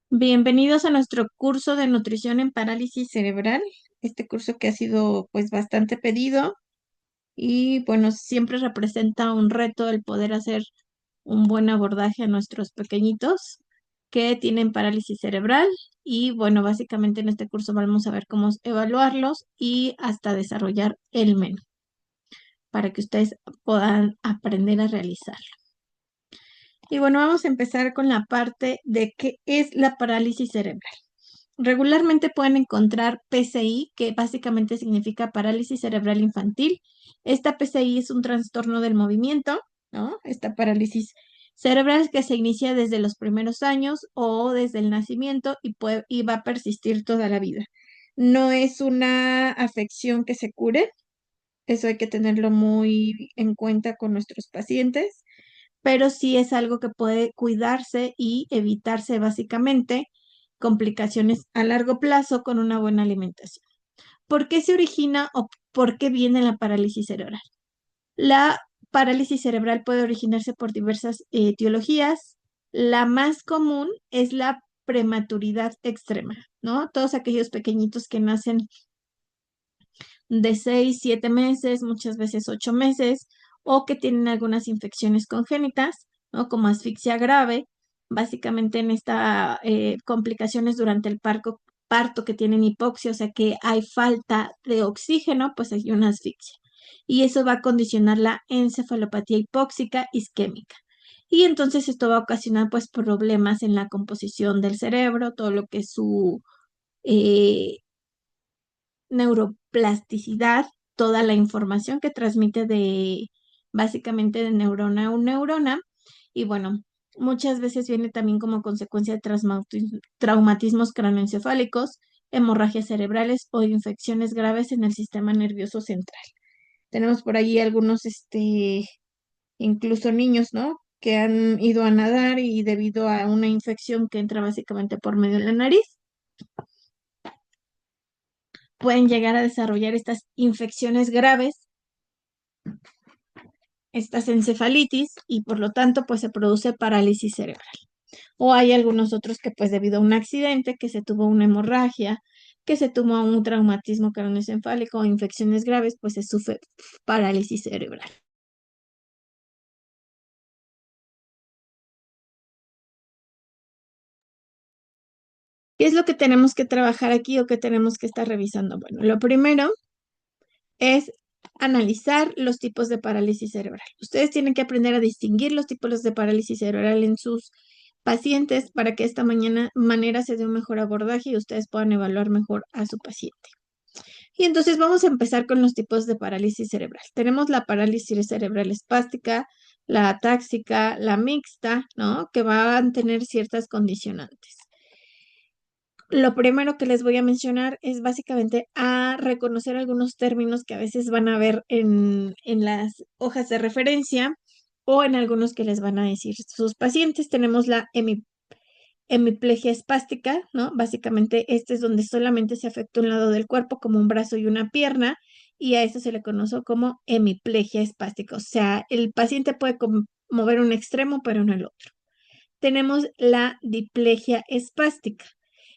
Bienvenidos a nuestro curso de nutrición en parálisis cerebral. Este curso que ha sido pues bastante pedido y bueno, siempre representa un reto el poder hacer un buen abordaje a nuestros pequeñitos que tienen parálisis cerebral y bueno, básicamente en este curso vamos a ver cómo evaluarlos y hasta desarrollar el menú para que ustedes puedan aprender a realizarlo. Y bueno, vamos a empezar con la parte de qué es la parálisis cerebral. Regularmente pueden encontrar PCI, que básicamente significa parálisis cerebral infantil. Esta PCI es un trastorno del movimiento, ¿no? Esta parálisis cerebral que se inicia desde los primeros años o desde el nacimiento y va a persistir toda la vida. No es una afección que se cure, eso hay que tenerlo muy en cuenta con nuestros pacientes, pero sí es algo que puede cuidarse y evitarse básicamente complicaciones a largo plazo con una buena alimentación. ¿Por qué se origina o por qué viene la parálisis cerebral? La parálisis cerebral puede originarse por diversas etiologías. La más común es la prematuridad extrema, ¿no? Todos aquellos pequeñitos que nacen de 6, 7 meses, muchas veces 8 meses, o que tienen algunas infecciones congénitas, ¿no? Como asfixia grave, básicamente en esta complicaciones durante el parto que tienen hipoxia, o sea que hay falta de oxígeno, pues hay una asfixia. Y eso va a condicionar la encefalopatía hipóxica isquémica. Y entonces esto va a ocasionar pues problemas en la composición del cerebro, todo lo que es su eh, neuroplasticidad, toda la información que transmite de básicamente de neurona a neurona. Y bueno, muchas veces viene también como consecuencia de traumatismos craneoencefálicos, hemorragias cerebrales o infecciones graves en el sistema nervioso central. Tenemos por ahí algunos, incluso niños, ¿no? Que han ido a nadar y debido a una infección que entra básicamente por medio de la nariz, pueden llegar a desarrollar estas infecciones graves, estas encefalitis, y por lo tanto pues se produce parálisis cerebral. O hay algunos otros que pues debido a un accidente, que se tuvo una hemorragia, que se tuvo un traumatismo craneoencefálico o infecciones graves, pues se sufre parálisis cerebral. ¿Qué es lo que tenemos que trabajar aquí o que tenemos que estar revisando? Bueno, lo primero es analizar los tipos de parálisis cerebral. Ustedes tienen que aprender a distinguir los tipos de parálisis cerebral en sus pacientes para que de esta manera se dé un mejor abordaje y ustedes puedan evaluar mejor a su paciente. Y entonces vamos a empezar con los tipos de parálisis cerebral. Tenemos la parálisis cerebral espástica, la atáxica, la mixta, ¿no? Que van a tener ciertas condicionantes. Lo primero que les voy a mencionar es básicamente a reconocer algunos términos que a veces van a ver en las hojas de referencia o en algunos que les van a decir sus pacientes. Tenemos la hemiplegia espástica, ¿no? Básicamente este es donde solamente se afecta un lado del cuerpo, como un brazo y una pierna, y a eso se le conoce como hemiplegia espástica. O sea, el paciente puede mover un extremo, pero no el otro. Tenemos la diplegia espástica.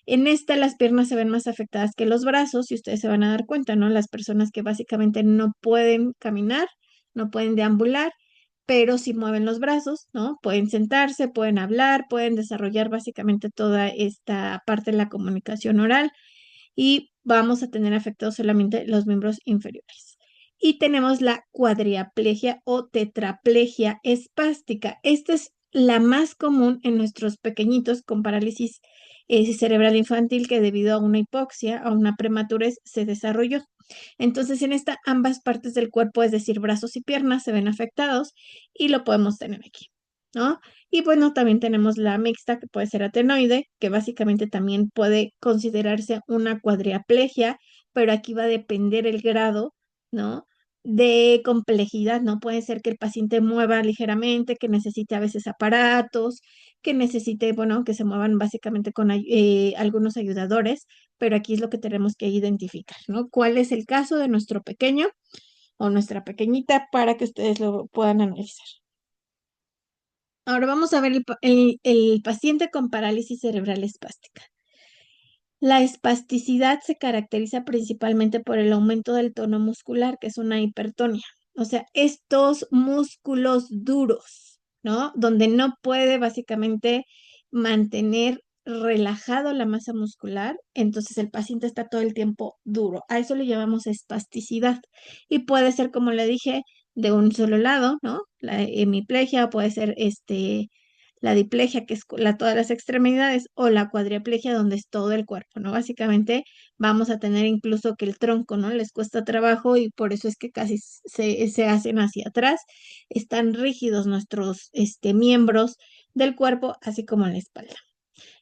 En esta las piernas se ven más afectadas que los brazos y ustedes se van a dar cuenta, ¿no? Las personas que básicamente no pueden caminar, no pueden deambular, pero sí mueven los brazos, ¿no? Pueden sentarse, pueden hablar, pueden desarrollar básicamente toda esta parte de la comunicación oral y vamos a tener afectados solamente los miembros inferiores. Y tenemos la cuadriaplegia o tetraplegia espástica. Esta es la más común en nuestros pequeñitos con parálisis cerebral infantil que debido a una hipoxia, a una prematurez, se desarrolló. Entonces, en esta ambas partes del cuerpo, es decir, brazos y piernas, se ven afectados y lo podemos tener aquí, ¿no? Y bueno, también tenemos la mixta, que puede ser atenoide, que básicamente también puede considerarse una cuadriaplegia, pero aquí va a depender el grado, ¿no? De complejidad, ¿no? Puede ser que el paciente mueva ligeramente, que necesite a veces aparatos, que necesite, bueno, que se muevan básicamente con algunos ayudadores, pero aquí es lo que tenemos que identificar, ¿no? ¿Cuál es el caso de nuestro pequeño o nuestra pequeñita para que ustedes lo puedan analizar? Ahora vamos a ver el paciente con parálisis cerebral espástica. La espasticidad se caracteriza principalmente por el aumento del tono muscular, que es una hipertonía. O sea, estos músculos duros, ¿no? Donde no puede básicamente mantener relajado la masa muscular, entonces el paciente está todo el tiempo duro. A eso le llamamos espasticidad. Y puede ser, como le dije, de un solo lado, ¿no? La hemiplegia, o puede ser la diplegia, que es todas las extremidades, o la cuadriplegia, donde es todo el cuerpo, ¿no? Básicamente vamos a tener incluso que el tronco, ¿no? Les cuesta trabajo y por eso es que casi se hacen hacia atrás. Están rígidos nuestros miembros del cuerpo, así como la espalda.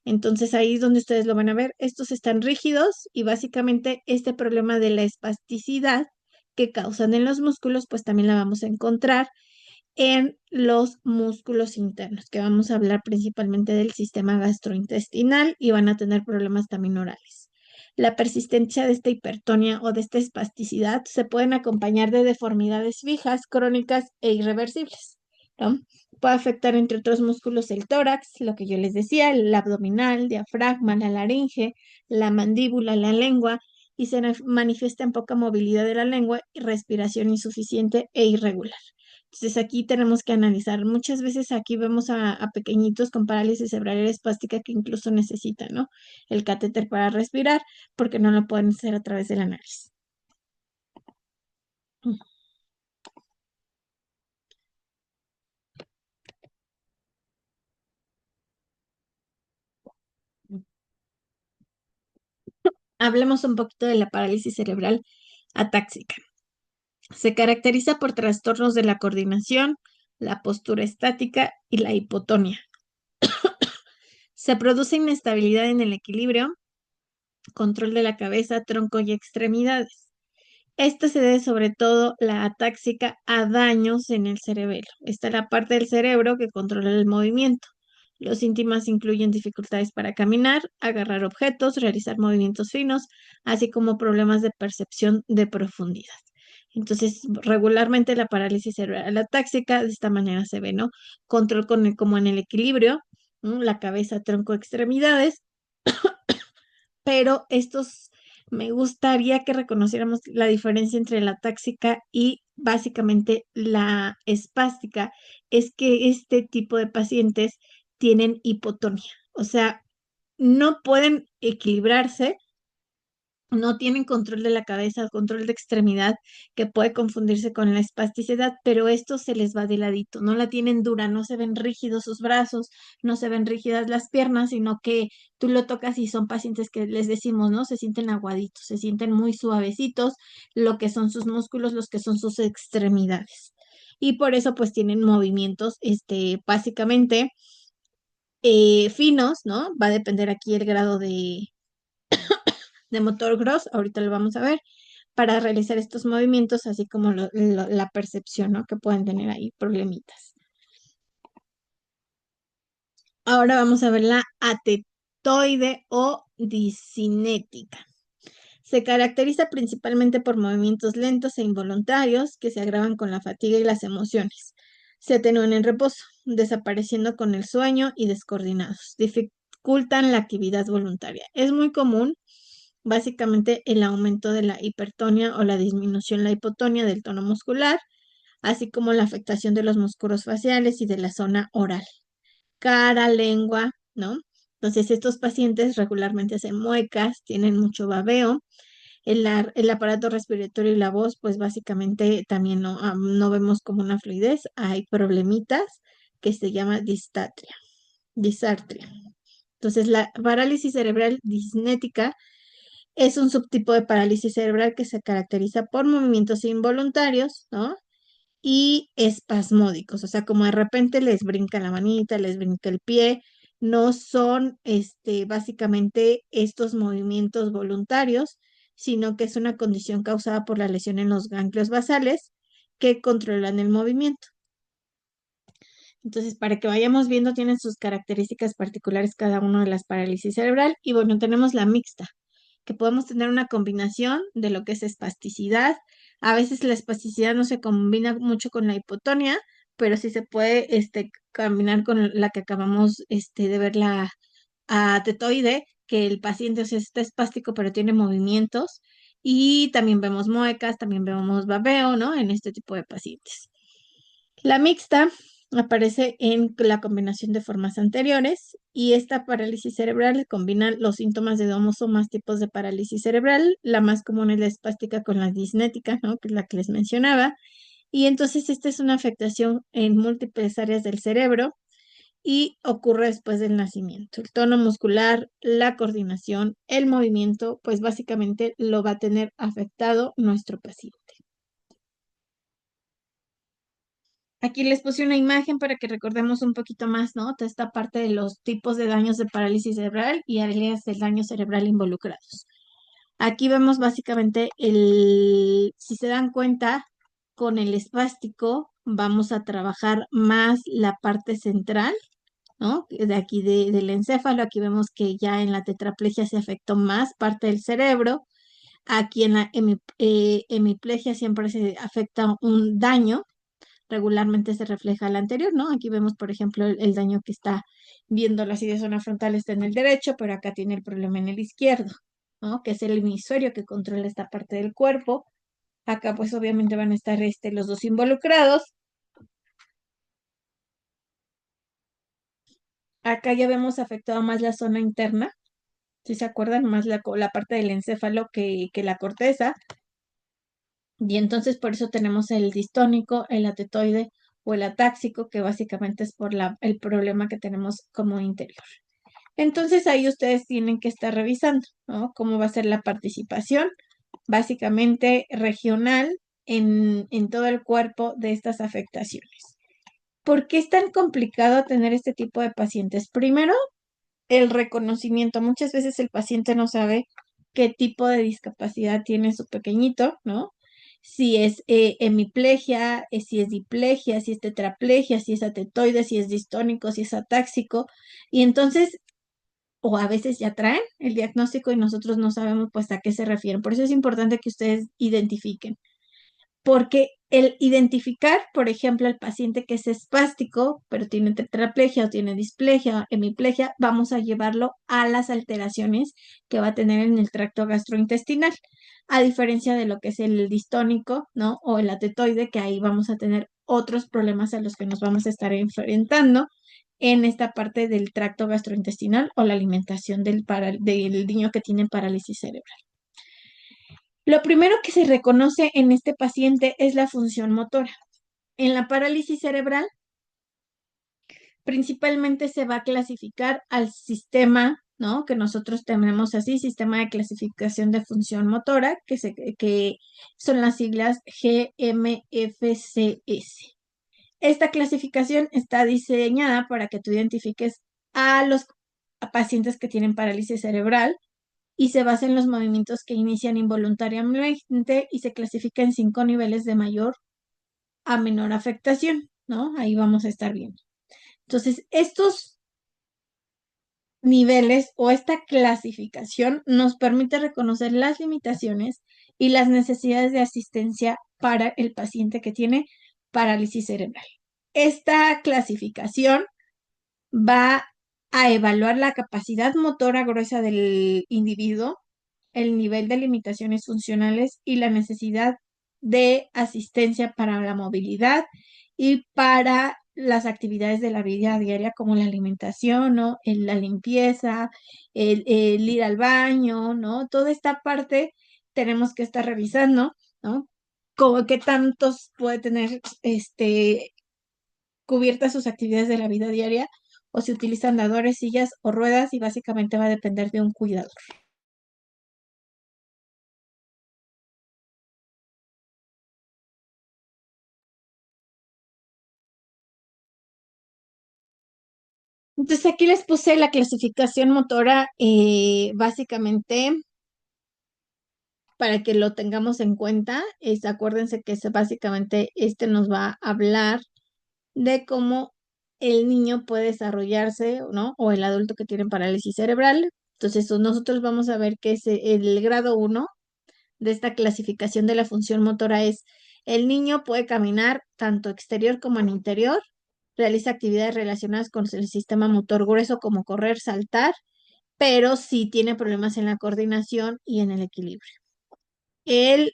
Entonces ahí es donde ustedes lo van a ver. Estos están rígidos y básicamente este problema de la espasticidad que causan en los músculos, pues también la vamos a encontrar en los músculos internos, que vamos a hablar principalmente del sistema gastrointestinal y van a tener problemas también orales. La persistencia de esta hipertonía o de esta espasticidad se pueden acompañar de deformidades fijas, crónicas e irreversibles, ¿no? Puede afectar, entre otros músculos, el tórax, lo que yo les decía, el abdominal, diafragma, la laringe, la mandíbula, la lengua, y se manifiesta en poca movilidad de la lengua y respiración insuficiente e irregular. Entonces aquí tenemos que analizar. Muchas veces aquí vemos a pequeñitos con parálisis cerebral espástica que incluso necesitan, ¿no? El catéter para respirar porque no lo pueden hacer a través de la nariz. Hablemos un poquito de la parálisis cerebral atáxica. Se caracteriza por trastornos de la coordinación, la postura estática y la hipotonía. Se produce inestabilidad en el equilibrio, control de la cabeza, tronco y extremidades. Esta se debe sobre todo la atáxica a daños en el cerebelo. Esta es la parte del cerebro que controla el movimiento. Los síntomas incluyen dificultades para caminar, agarrar objetos, realizar movimientos finos, así como problemas de percepción de profundidad. Entonces, regularmente la parálisis cerebral atáxica de esta manera se ve, ¿no? Control como en el equilibrio, ¿no? La cabeza, tronco, extremidades, pero me gustaría que reconociéramos la diferencia entre la táxica y básicamente la espástica, es que este tipo de pacientes tienen hipotonía, o sea, no pueden equilibrarse, no tienen control de la cabeza, control de extremidad, que puede confundirse con la espasticidad, pero esto se les va de ladito, no la tienen dura, no se ven rígidos sus brazos, no se ven rígidas las piernas, sino que tú lo tocas y son pacientes que les decimos, ¿no? Se sienten aguaditos, se sienten muy suavecitos, lo que son sus músculos, los que son sus extremidades. Y por eso pues tienen movimientos, básicamente finos, ¿no? Va a depender aquí el grado de motor gross, ahorita lo vamos a ver, para realizar estos movimientos, así como la percepción, ¿no? Que pueden tener ahí problemitas. Ahora vamos a ver la atetoide o discinética. Se caracteriza principalmente por movimientos lentos e involuntarios que se agravan con la fatiga y las emociones. Se atenúan en reposo, desapareciendo con el sueño y descoordinados. Dificultan la actividad voluntaria. Es muy común, básicamente, el aumento de la hipertonía o la disminución, la hipotonía del tono muscular, así como la afectación de los músculos faciales y de la zona oral, cara, lengua, ¿no? Entonces, estos pacientes regularmente hacen muecas, tienen mucho babeo. El aparato respiratorio y la voz, pues básicamente también no vemos como una fluidez. Hay problemitas que se llama disartria. Entonces, la parálisis cerebral disnética es un subtipo de parálisis cerebral que se caracteriza por movimientos involuntarios, ¿no? Y espasmódicos, o sea, como de repente les brinca la manita, les brinca el pie, no son básicamente estos movimientos voluntarios, sino que es una condición causada por la lesión en los ganglios basales que controlan el movimiento. Entonces, para que vayamos viendo, tienen sus características particulares cada una de las parálisis cerebral. Y bueno, tenemos la mixta, que podemos tener una combinación de lo que es espasticidad. A veces la espasticidad no se combina mucho con la hipotonía, pero sí se puede combinar con la que acabamos de ver, la tetoide, que el paciente, o sea, está espástico pero tiene movimientos, y también vemos muecas, también vemos babeo, ¿no? En este tipo de pacientes. La mixta aparece en la combinación de formas anteriores, y esta parálisis cerebral combina los síntomas de dos o más tipos de parálisis cerebral. La más común es la espástica con la disnética, ¿no? Que es la que les mencionaba. Y entonces esta es una afectación en múltiples áreas del cerebro y ocurre después del nacimiento. El tono muscular, la coordinación, el movimiento, pues básicamente lo va a tener afectado nuestro paciente. Aquí les puse una imagen para que recordemos un poquito más, ¿no? Toda esta parte de los tipos de daños de parálisis cerebral y áreas del daño cerebral involucrados. Aquí vemos básicamente si se dan cuenta, con el espástico vamos a trabajar más la parte central, ¿no? De aquí del encéfalo. Aquí vemos que ya en la tetraplegia se afectó más parte del cerebro. Aquí en la hemiplegia siempre se afecta un daño, regularmente se refleja al anterior, ¿no? Aquí vemos, por ejemplo, el daño que está viendo la acidez zona frontal está en el derecho, pero acá tiene el problema en el izquierdo, ¿no? Que es el hemisferio que controla esta parte del cuerpo. Acá pues obviamente van a estar los dos involucrados. Acá ya vemos afectado más la zona interna, si se acuerdan, más la parte del encéfalo que la corteza. Y entonces por eso tenemos el distónico, el atetoide o el atáxico, que básicamente es por el problema que tenemos como interior. Entonces ahí ustedes tienen que estar revisando, ¿no? Cómo va a ser la participación, básicamente regional, en todo el cuerpo de estas afectaciones. ¿Por qué es tan complicado tener este tipo de pacientes? Primero, el reconocimiento. Muchas veces el paciente no sabe qué tipo de discapacidad tiene su pequeñito, ¿no? Si es hemiplegia, si es diplegia, si es tetraplegia, si es atetoide, si es distónico, si es atáxico. Y entonces, o a veces ya traen el diagnóstico y nosotros no sabemos pues a qué se refieren. Por eso es importante que ustedes identifiquen. Porque el identificar, por ejemplo, el paciente que es espástico, pero tiene tetraplegia o tiene displegia o hemiplegia, vamos a llevarlo a las alteraciones que va a tener en el tracto gastrointestinal, a diferencia de lo que es el distónico, ¿no? O el atetoide, que ahí vamos a tener otros problemas a los que nos vamos a estar enfrentando en esta parte del tracto gastrointestinal o la alimentación del niño que tiene parálisis cerebral. Lo primero que se reconoce en este paciente es la función motora. En la parálisis cerebral, principalmente se va a clasificar al sistema, ¿no? Que nosotros tenemos así, sistema de clasificación de función motora, que son las siglas GMFCS. Esta clasificación está diseñada para que tú identifiques a los pacientes que tienen parálisis cerebral, y se basa en los movimientos que inician involuntariamente y se clasifica en 5 niveles de mayor a menor afectación, ¿no? Ahí vamos a estar viendo. Entonces, estos niveles o esta clasificación nos permite reconocer las limitaciones y las necesidades de asistencia para el paciente que tiene parálisis cerebral. Esta clasificación va a evaluar la capacidad motora gruesa del individuo, el nivel de limitaciones funcionales y la necesidad de asistencia para la movilidad y para las actividades de la vida diaria, como la alimentación, ¿no? La limpieza, el ir al baño, ¿no? Toda esta parte tenemos que estar revisando, ¿no? Como qué tantos puede tener cubiertas sus actividades de la vida diaria, o si utilizan andadores, sillas o ruedas, y básicamente va a depender de un cuidador. Entonces aquí les puse la clasificación motora, básicamente para que lo tengamos en cuenta. Acuérdense que básicamente nos va a hablar de cómo el niño puede desarrollarse, ¿no? O el adulto que tiene parálisis cerebral. Entonces nosotros vamos a ver que es el grado 1 de esta clasificación de la función motora, es El niño puede caminar tanto exterior como en interior, realiza actividades relacionadas con el sistema motor grueso como correr, saltar, pero sí tiene problemas en la coordinación y en el equilibrio. El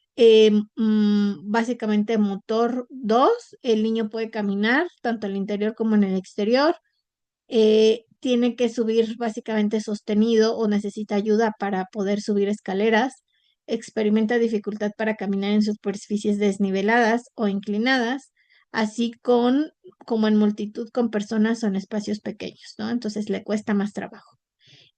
básicamente motor 2, el niño puede caminar tanto en el interior como en el exterior, tiene que subir básicamente sostenido o necesita ayuda para poder subir escaleras, experimenta dificultad para caminar en superficies desniveladas o inclinadas, así como en multitud con personas o en espacios pequeños, ¿no? Entonces le cuesta más trabajo.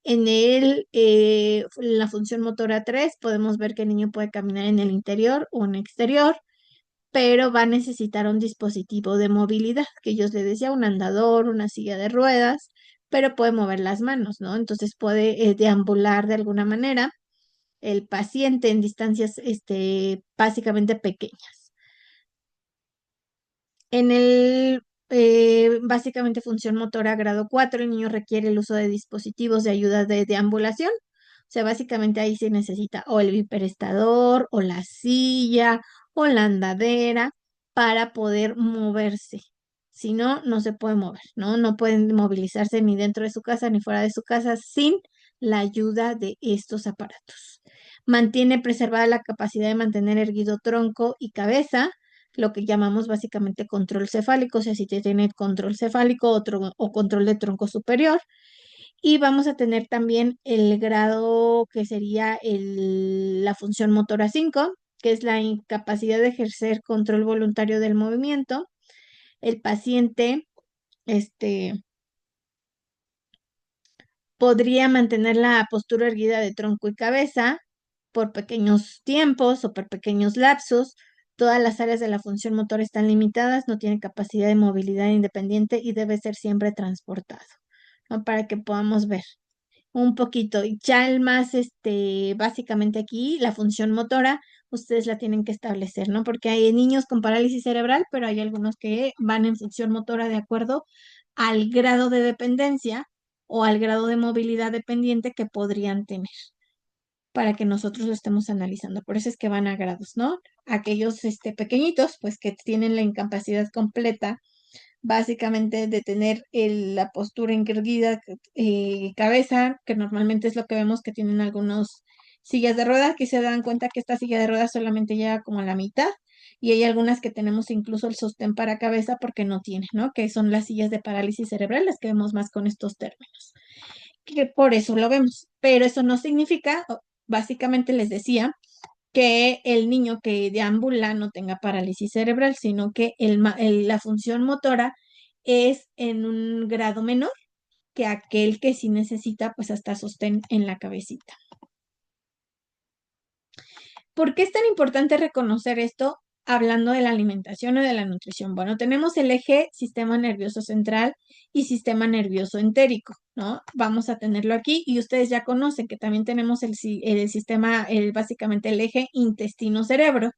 La función motora 3 podemos ver que el niño puede caminar en el interior o en el exterior, pero va a necesitar un dispositivo de movilidad, que yo les decía, un andador, una silla de ruedas, pero puede mover las manos, ¿no? Entonces puede deambular de alguna manera el paciente en distancias básicamente pequeñas. En el básicamente función motora grado 4, el niño requiere el uso de dispositivos de ayuda de deambulación. O sea, básicamente ahí se necesita o el biprestador, o la silla, o la andadera para poder moverse. Si no, no se puede mover, ¿no? No pueden movilizarse ni dentro de su casa ni fuera de su casa sin la ayuda de estos aparatos. Mantiene preservada la capacidad de mantener erguido tronco y cabeza, lo que llamamos básicamente control cefálico, o sea, si te tiene control cefálico o control de tronco superior. Y vamos a tener también el grado que sería la función motora 5, que es la incapacidad de ejercer control voluntario del movimiento. El paciente, podría mantener la postura erguida de tronco y cabeza por pequeños tiempos o por pequeños lapsos. Todas las áreas de la función motora están limitadas, no tiene capacidad de movilidad independiente y debe ser siempre transportado, ¿no? Para que podamos ver un poquito. Y ya el más, básicamente aquí, la función motora, ustedes la tienen que establecer, ¿no? Porque hay niños con parálisis cerebral, pero hay algunos que van en función motora de acuerdo al grado de dependencia o al grado de movilidad dependiente que podrían tener, para que nosotros lo estemos analizando. Por eso es que van a grados, ¿no? Aquellos, pequeñitos, pues que tienen la incapacidad completa básicamente de tener la postura erguida, cabeza, que normalmente es lo que vemos que tienen algunos sillas de ruedas, que se dan cuenta que esta silla de ruedas solamente llega como a la mitad, y hay algunas que tenemos incluso el sostén para cabeza porque no tiene, ¿no? Que son las sillas de parálisis cerebral, las que vemos más con estos términos. Que por eso lo vemos, pero eso no significa, básicamente les decía, que el niño que deambula no tenga parálisis cerebral, sino que la función motora es en un grado menor que aquel que sí necesita pues hasta sostén en la cabecita. ¿Por qué es tan importante reconocer esto hablando de la alimentación o de la nutrición? Bueno, tenemos el eje sistema nervioso central y sistema nervioso entérico, ¿no? Vamos a tenerlo aquí y ustedes ya conocen que también tenemos el sistema, básicamente el eje intestino-cerebro.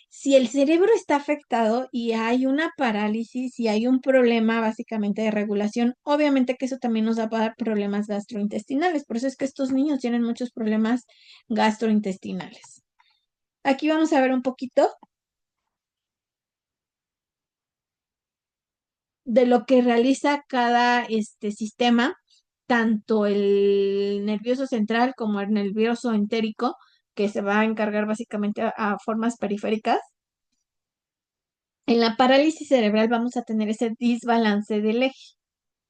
Si el cerebro está afectado y hay una parálisis y hay un problema básicamente de regulación, obviamente que eso también nos va a dar problemas gastrointestinales. Por eso es que estos niños tienen muchos problemas gastrointestinales. Aquí vamos a ver un poquito de lo que realiza cada sistema, tanto el nervioso central como el nervioso entérico, que se va a encargar básicamente a formas periféricas. En la parálisis cerebral vamos a tener ese desbalance del eje,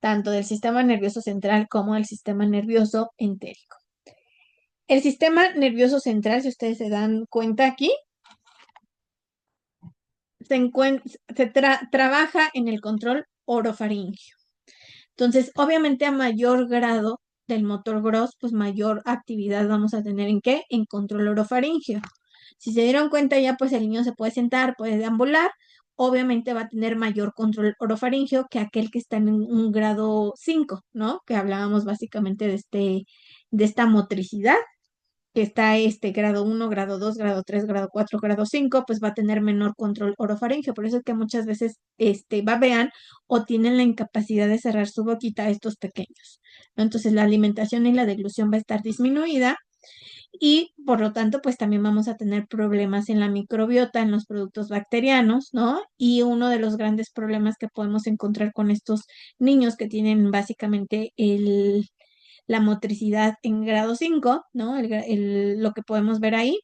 tanto del sistema nervioso central como del sistema nervioso entérico. El sistema nervioso central, si ustedes se dan cuenta aquí, trabaja en el control orofaringio. Entonces, obviamente a mayor grado del motor gross, pues mayor actividad vamos a tener ¿en qué? En control orofaringio. Si se dieron cuenta ya, pues el niño se puede sentar, puede deambular, obviamente va a tener mayor control orofaringio que aquel que está en un grado 5, ¿no? Que hablábamos básicamente de esta motricidad, que está grado 1, grado 2, grado 3, grado 4, grado 5, pues va a tener menor control orofaringio. Por eso es que muchas veces babean o tienen la incapacidad de cerrar su boquita estos pequeños, ¿no? Entonces la alimentación y la deglución va a estar disminuida y por lo tanto, pues también vamos a tener problemas en la microbiota, en los productos bacterianos, ¿no? Y uno de los grandes problemas que podemos encontrar con estos niños que tienen básicamente la motricidad en grado 5, ¿no? Lo que podemos ver ahí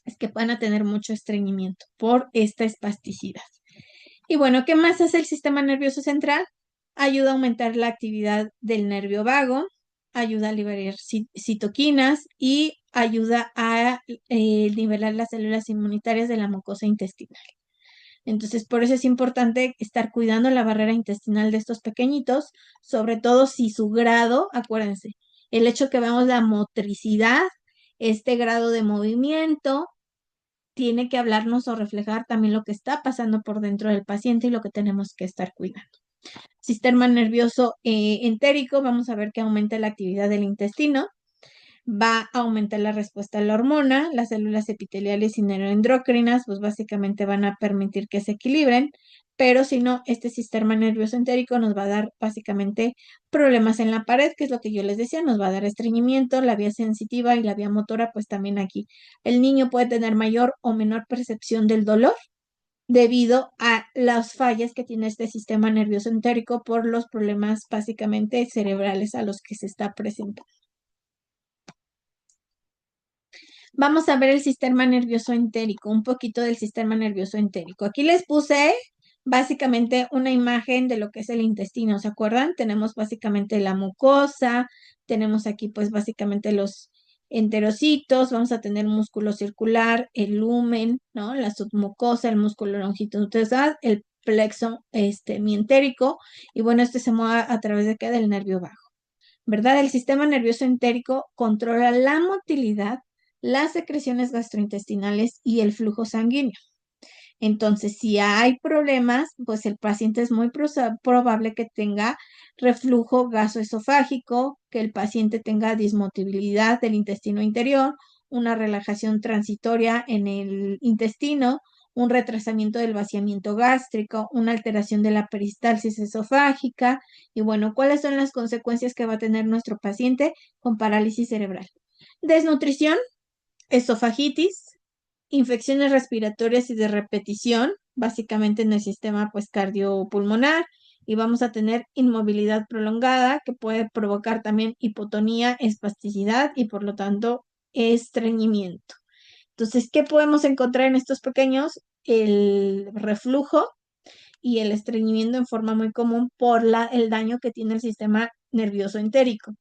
es que van a tener mucho estreñimiento por esta espasticidad. Y bueno, ¿qué más hace el sistema nervioso central? Ayuda a aumentar la actividad del nervio vago, ayuda a liberar citoquinas y ayuda a nivelar las células inmunitarias de la mucosa intestinal. Entonces, por eso es importante estar cuidando la barrera intestinal de estos pequeñitos, sobre todo si su grado, acuérdense, el hecho que veamos la motricidad, este grado de movimiento, tiene que hablarnos o reflejar también lo que está pasando por dentro del paciente y lo que tenemos que estar cuidando. Sistema nervioso entérico, vamos a ver que aumenta la actividad del intestino, va a aumentar la respuesta a la hormona, las células epiteliales y neuroendocrinas, pues básicamente van a permitir que se equilibren, pero si no, este sistema nervioso entérico nos va a dar básicamente problemas en la pared, que es lo que yo les decía, nos va a dar estreñimiento, la vía sensitiva y la vía motora, pues también aquí. El niño puede tener mayor o menor percepción del dolor debido a las fallas que tiene este sistema nervioso entérico por los problemas básicamente cerebrales a los que se está presentando. Vamos a ver el sistema nervioso entérico, un poquito del sistema nervioso entérico. Aquí les puse básicamente una imagen de lo que es el intestino, ¿se acuerdan? Tenemos básicamente la mucosa, tenemos aquí pues básicamente los enterocitos, vamos a tener músculo circular, el lumen, ¿no? La submucosa, el músculo longitudinal, el plexo mientérico, y bueno, este se mueve a través de qué? Del nervio vago. ¿Verdad? El sistema nervioso entérico controla la motilidad, las secreciones gastrointestinales y el flujo sanguíneo. Entonces, si hay problemas, pues el paciente es muy probable que tenga reflujo gasoesofágico, que el paciente tenga dismotilidad del intestino interior, una relajación transitoria en el intestino, un retrasamiento del vaciamiento gástrico, una alteración de la peristalsis esofágica. Y bueno, ¿cuáles son las consecuencias que va a tener nuestro paciente con parálisis cerebral? Desnutrición, esofagitis, infecciones respiratorias y de repetición, básicamente en el sistema pues cardiopulmonar, y vamos a tener inmovilidad prolongada que puede provocar también hipotonía, espasticidad y por lo tanto estreñimiento. Entonces, ¿qué podemos encontrar en estos pequeños? El reflujo y el estreñimiento en forma muy común por el daño que tiene el sistema nervioso entérico.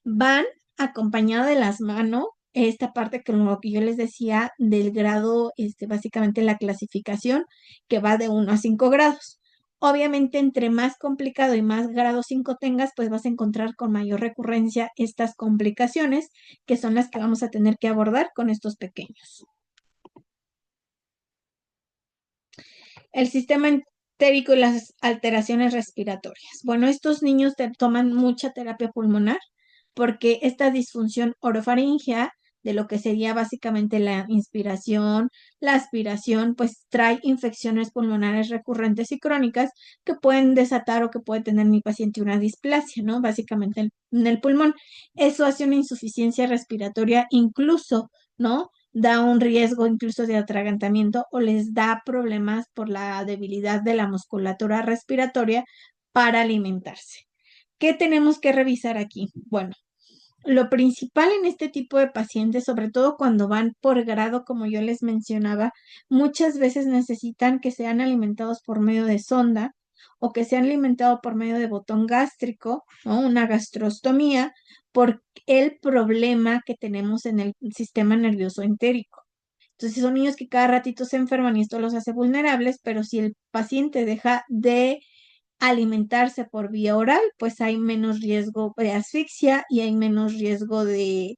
Van acompañado de las manos, esta parte que lo que yo les decía del grado, básicamente la clasificación que va de 1 a 5 grados. Obviamente, entre más complicado y más grado 5 tengas, pues vas a encontrar con mayor recurrencia estas complicaciones, que son las que vamos a tener que abordar con estos pequeños. El sistema entérico y las alteraciones respiratorias. Bueno, estos niños toman mucha terapia pulmonar porque esta disfunción orofaringea de lo que sería básicamente la inspiración, la aspiración, pues trae infecciones pulmonares recurrentes y crónicas que pueden desatar o que puede tener mi paciente una displasia, ¿no? Básicamente en el pulmón. Eso hace una insuficiencia respiratoria incluso, ¿no? Da un riesgo incluso de atragantamiento o les da problemas por la debilidad de la musculatura respiratoria para alimentarse. ¿Qué tenemos que revisar aquí? Bueno, lo principal en este tipo de pacientes, sobre todo cuando van por grado, como yo les mencionaba, muchas veces necesitan que sean alimentados por medio de sonda o que sean alimentados por medio de botón gástrico, ¿no? Una gastrostomía, por el problema que tenemos en el sistema nervioso entérico. Entonces son niños que cada ratito se enferman y esto los hace vulnerables, pero si el paciente deja de alimentarse por vía oral, pues hay menos riesgo de asfixia y hay menos riesgo de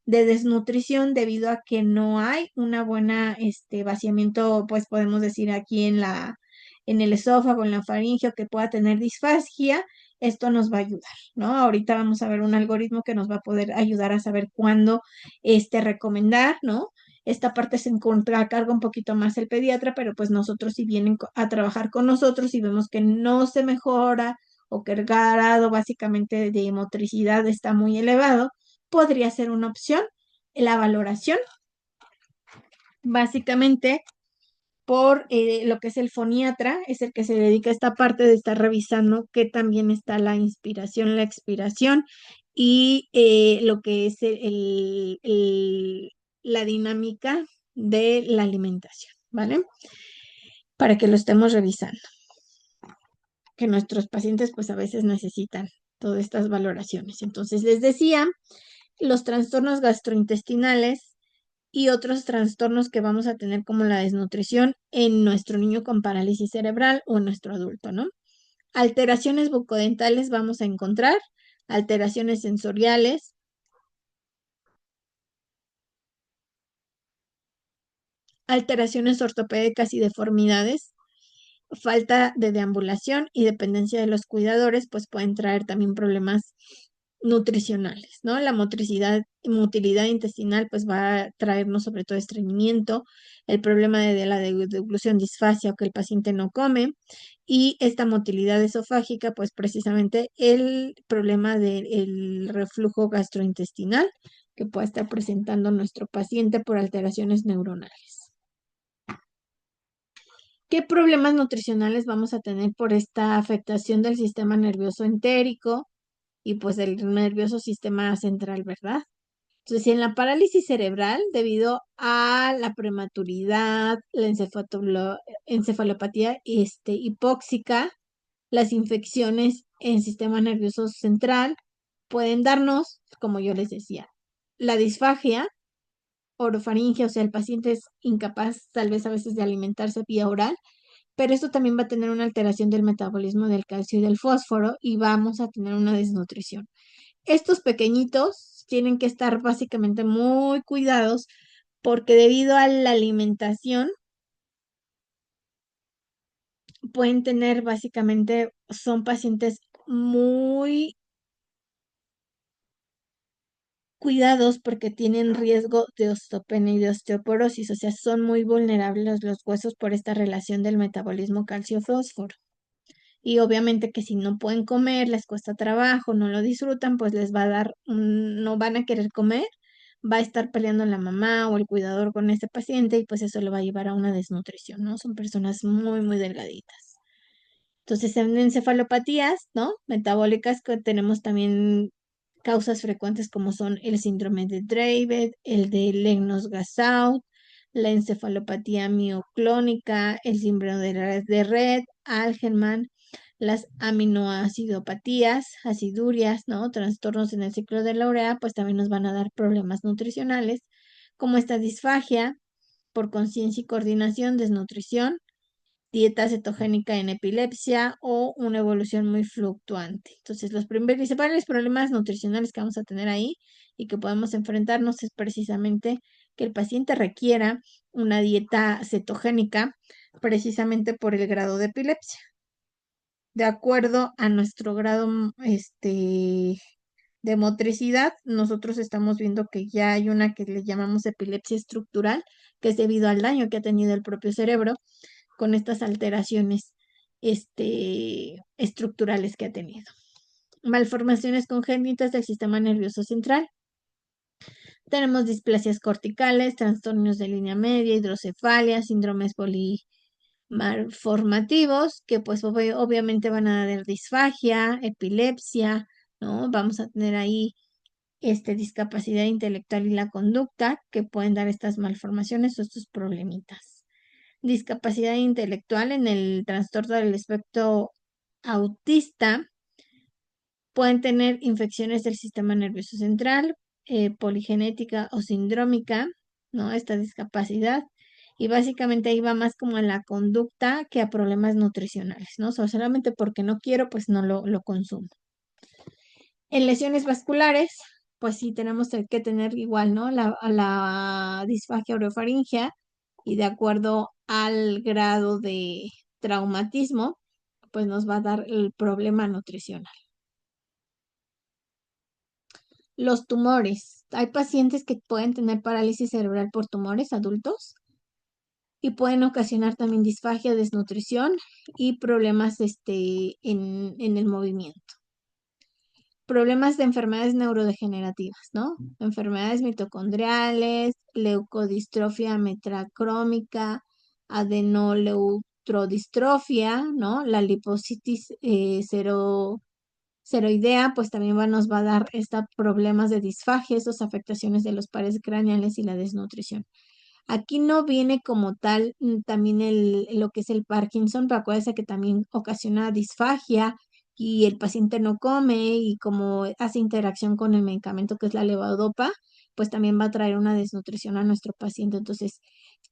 desnutrición debido a que no hay una buena vaciamiento, pues podemos decir aquí en el esófago, en la faringe, que pueda tener disfagia. Esto nos va a ayudar, ¿no? Ahorita vamos a ver un algoritmo que nos va a poder ayudar a saber cuándo recomendar, ¿no? Esta parte se encuentra a cargo un poquito más el pediatra, pero pues nosotros si vienen a trabajar con nosotros y vemos que no se mejora o que el grado básicamente de motricidad está muy elevado, podría ser una opción la valoración, básicamente por lo que es el foniatra, es el que se dedica a esta parte de estar revisando que también está la inspiración, la expiración y lo que es la dinámica de la alimentación, ¿vale? Para que lo estemos revisando, que nuestros pacientes pues a veces necesitan todas estas valoraciones. Entonces les decía, los trastornos gastrointestinales y otros trastornos que vamos a tener como la desnutrición en nuestro niño con parálisis cerebral o en nuestro adulto, ¿no? Alteraciones bucodentales vamos a encontrar, alteraciones sensoriales, alteraciones ortopédicas y deformidades, falta de deambulación y dependencia de los cuidadores, pues pueden traer también problemas nutricionales, ¿no? La motilidad intestinal, pues va a traernos sobre todo estreñimiento, el problema de la deglución disfasia o que el paciente no come, y esta motilidad esofágica, pues precisamente el problema del reflujo gastrointestinal que puede estar presentando nuestro paciente por alteraciones neuronales. ¿Qué problemas nutricionales vamos a tener por esta afectación del sistema nervioso entérico y pues del nervioso sistema central, verdad? Entonces, en la parálisis cerebral, debido a la prematuridad, la encefalopatía hipóxica, las infecciones en sistema nervioso central pueden darnos, como yo les decía, la disfagia orofaringe, o sea, el paciente es incapaz tal vez a veces de alimentarse vía oral, pero esto también va a tener una alteración del metabolismo del calcio y del fósforo y vamos a tener una desnutrición. Estos pequeñitos tienen que estar básicamente muy cuidados porque debido a la alimentación pueden tener básicamente, son pacientes muy cuidados porque tienen riesgo de osteopenia y de osteoporosis, o sea, son muy vulnerables los huesos por esta relación del metabolismo calcio-fósforo. Y obviamente que si no pueden comer, les cuesta trabajo, no lo disfrutan, pues les va a dar, no van a querer comer, va a estar peleando la mamá o el cuidador con este paciente y pues eso le va a llevar a una desnutrición, ¿no? Son personas muy, muy delgaditas. Entonces, en encefalopatías, ¿no? Metabólicas que tenemos también causas frecuentes como son el síndrome de Dravet, el de Lennox-Gastaut, la encefalopatía mioclónica, el síndrome de Rett, Algerman, las aminoacidopatías, acidurias, ¿no? Trastornos en el ciclo de la urea, pues también nos van a dar problemas nutricionales, como esta disfagia por conciencia y coordinación, desnutrición, dieta cetogénica en epilepsia o una evolución muy fluctuante. Entonces, los principales problemas nutricionales que vamos a tener ahí y que podemos enfrentarnos es precisamente que el paciente requiera una dieta cetogénica precisamente por el grado de epilepsia. De acuerdo a nuestro grado de motricidad, nosotros estamos viendo que ya hay una que le llamamos epilepsia estructural, que es debido al daño que ha tenido el propio cerebro con estas alteraciones estructurales que ha tenido. Malformaciones congénitas del sistema nervioso central. Tenemos displasias corticales, trastornos de línea media, hidrocefalia, síndromes polimalformativos, que pues obviamente van a dar disfagia, epilepsia, ¿no? Vamos a tener ahí discapacidad intelectual y la conducta que pueden dar estas malformaciones o estos problemitas. Discapacidad intelectual en el trastorno del espectro autista pueden tener infecciones del sistema nervioso central, poligenética o sindrómica, ¿no? Esta discapacidad. Y básicamente ahí va más como a la conducta que a problemas nutricionales, ¿no? O sea, solamente porque no quiero, pues no lo consumo. En lesiones vasculares, pues sí tenemos que tener igual, ¿no? La disfagia orofaringea y de acuerdo al grado de traumatismo, pues nos va a dar el problema nutricional. Los tumores. Hay pacientes que pueden tener parálisis cerebral por tumores adultos y pueden ocasionar también disfagia, desnutrición y problemas en el movimiento. problemas de enfermedades neurodegenerativas, ¿no? Enfermedades mitocondriales, leucodistrofia metacrómica, adenoleutrodistrofia, ¿no? La lipocitis ceroidea, pues también nos va a dar estos problemas de disfagia, esas afectaciones de los pares craneales y la desnutrición. Aquí no viene como tal también lo que es el Parkinson, pero acuérdense que también ocasiona disfagia y el paciente no come y como hace interacción con el medicamento que es la levodopa, pues también va a traer una desnutrición a nuestro paciente. Entonces,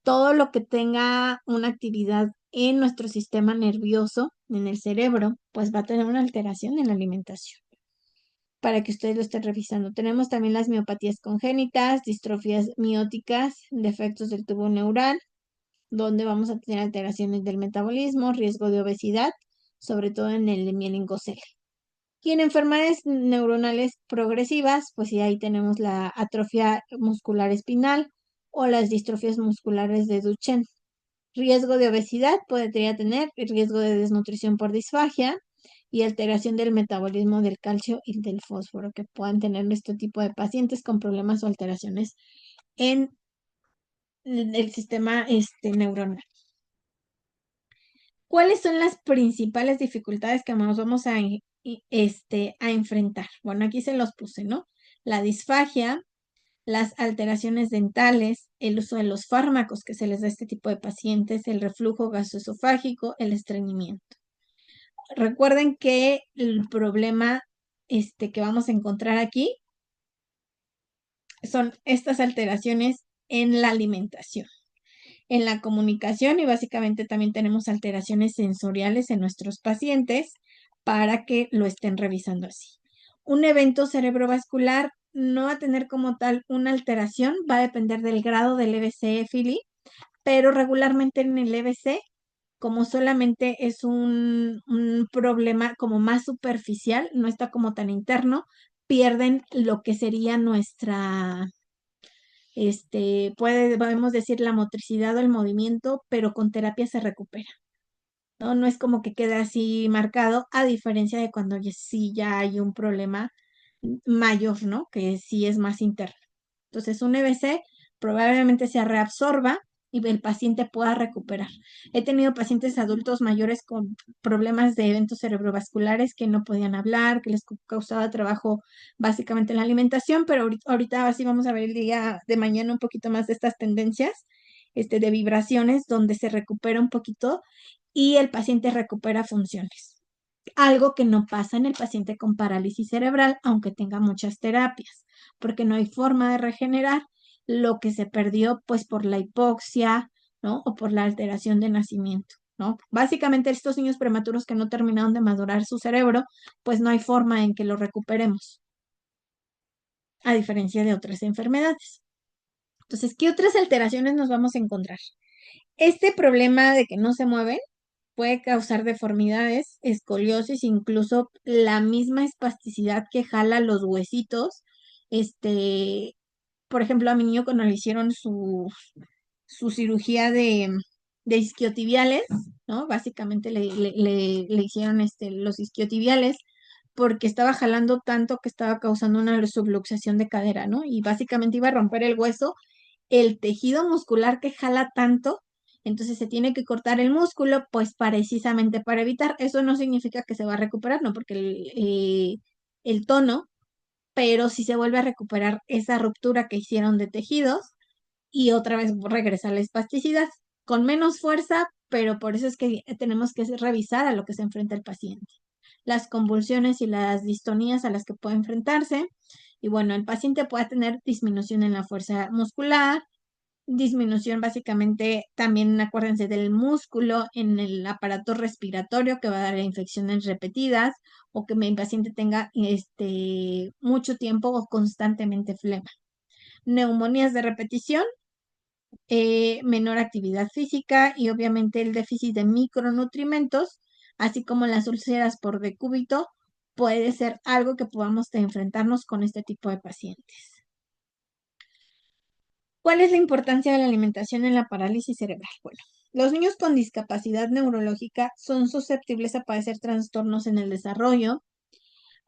todo lo que tenga una actividad en nuestro sistema nervioso, en el cerebro, pues va a tener una alteración en la alimentación para que ustedes lo estén revisando. Tenemos también las miopatías congénitas, distrofías mióticas, defectos del tubo neural, donde vamos a tener alteraciones del metabolismo, riesgo de obesidad, sobre todo en el mielingocele. Y en enfermedades neuronales progresivas, pues sí, ahí tenemos la atrofia muscular espinal o las distrofías musculares de Duchenne. Riesgo de obesidad podría tener riesgo de desnutrición por disfagia y alteración del metabolismo del calcio y del fósforo, que puedan tener este tipo de pacientes con problemas o alteraciones en el sistema neuronal. ¿Cuáles son las principales dificultades que nos vamos a enfrentar? Bueno, aquí se los puse, ¿no? La disfagia, las alteraciones dentales, el uso de los fármacos que se les da a este tipo de pacientes, el reflujo gastroesofágico, el estreñimiento. Recuerden que el problema que vamos a encontrar aquí son estas alteraciones en la alimentación, en la comunicación y básicamente también tenemos alteraciones sensoriales en nuestros pacientes para que lo estén revisando así. Un evento cerebrovascular no va a tener como tal una alteración, va a depender del grado del EBC, Philly, pero regularmente en el EBC, como solamente es un problema como más superficial, no está como tan interno, pierden lo que sería nuestra, podemos decir la motricidad o el movimiento, pero con terapia se recupera, ¿no? No es como que queda así marcado, a diferencia de cuando sí ya hay un problema mayor, ¿no? Que sí es más interno. Entonces, un EBC probablemente se reabsorba y el paciente pueda recuperar. He tenido pacientes adultos mayores con problemas de eventos cerebrovasculares que no podían hablar, que les causaba trabajo básicamente la alimentación, pero ahorita sí vamos a ver el día de mañana un poquito más de estas tendencias de vibraciones donde se recupera un poquito y el paciente recupera funciones. Algo que no pasa en el paciente con parálisis cerebral, aunque tenga muchas terapias, porque no hay forma de regenerar lo que se perdió pues por la hipoxia, ¿no? O por la alteración de nacimiento, ¿no? Básicamente estos niños prematuros que no terminaron de madurar su cerebro, pues no hay forma en que lo recuperemos, a diferencia de otras enfermedades. Entonces, ¿qué otras alteraciones nos vamos a encontrar? Este problema de que no se mueven puede causar deformidades, escoliosis, incluso la misma espasticidad que jala los huesitos. Por ejemplo, a mi niño cuando le hicieron su cirugía de isquiotibiales, ¿no? Básicamente le hicieron los isquiotibiales porque estaba jalando tanto que estaba causando una subluxación de cadera, ¿no? Y básicamente iba a romper el hueso, el tejido muscular que jala tanto, entonces se tiene que cortar el músculo, pues precisamente para evitar, eso no significa que se va a recuperar, ¿no? Porque el tono, pero si se vuelve a recuperar esa ruptura que hicieron de tejidos y otra vez regresa la espasticidad con menos fuerza, pero por eso es que tenemos que revisar a lo que se enfrenta el paciente. Las convulsiones y las distonías a las que puede enfrentarse. Y bueno, el paciente puede tener disminución en la fuerza muscular, disminución básicamente también, acuérdense, del músculo en el aparato respiratorio que va a dar infecciones repetidas o que el paciente tenga mucho tiempo o constantemente flema. Neumonías de repetición, menor actividad física y obviamente el déficit de micronutrimentos, así como las úlceras por decúbito, puede ser algo que podamos enfrentarnos con este tipo de pacientes. ¿Cuál es la importancia de la alimentación en la parálisis cerebral? Bueno, los niños con discapacidad neurológica son susceptibles a padecer trastornos en el desarrollo,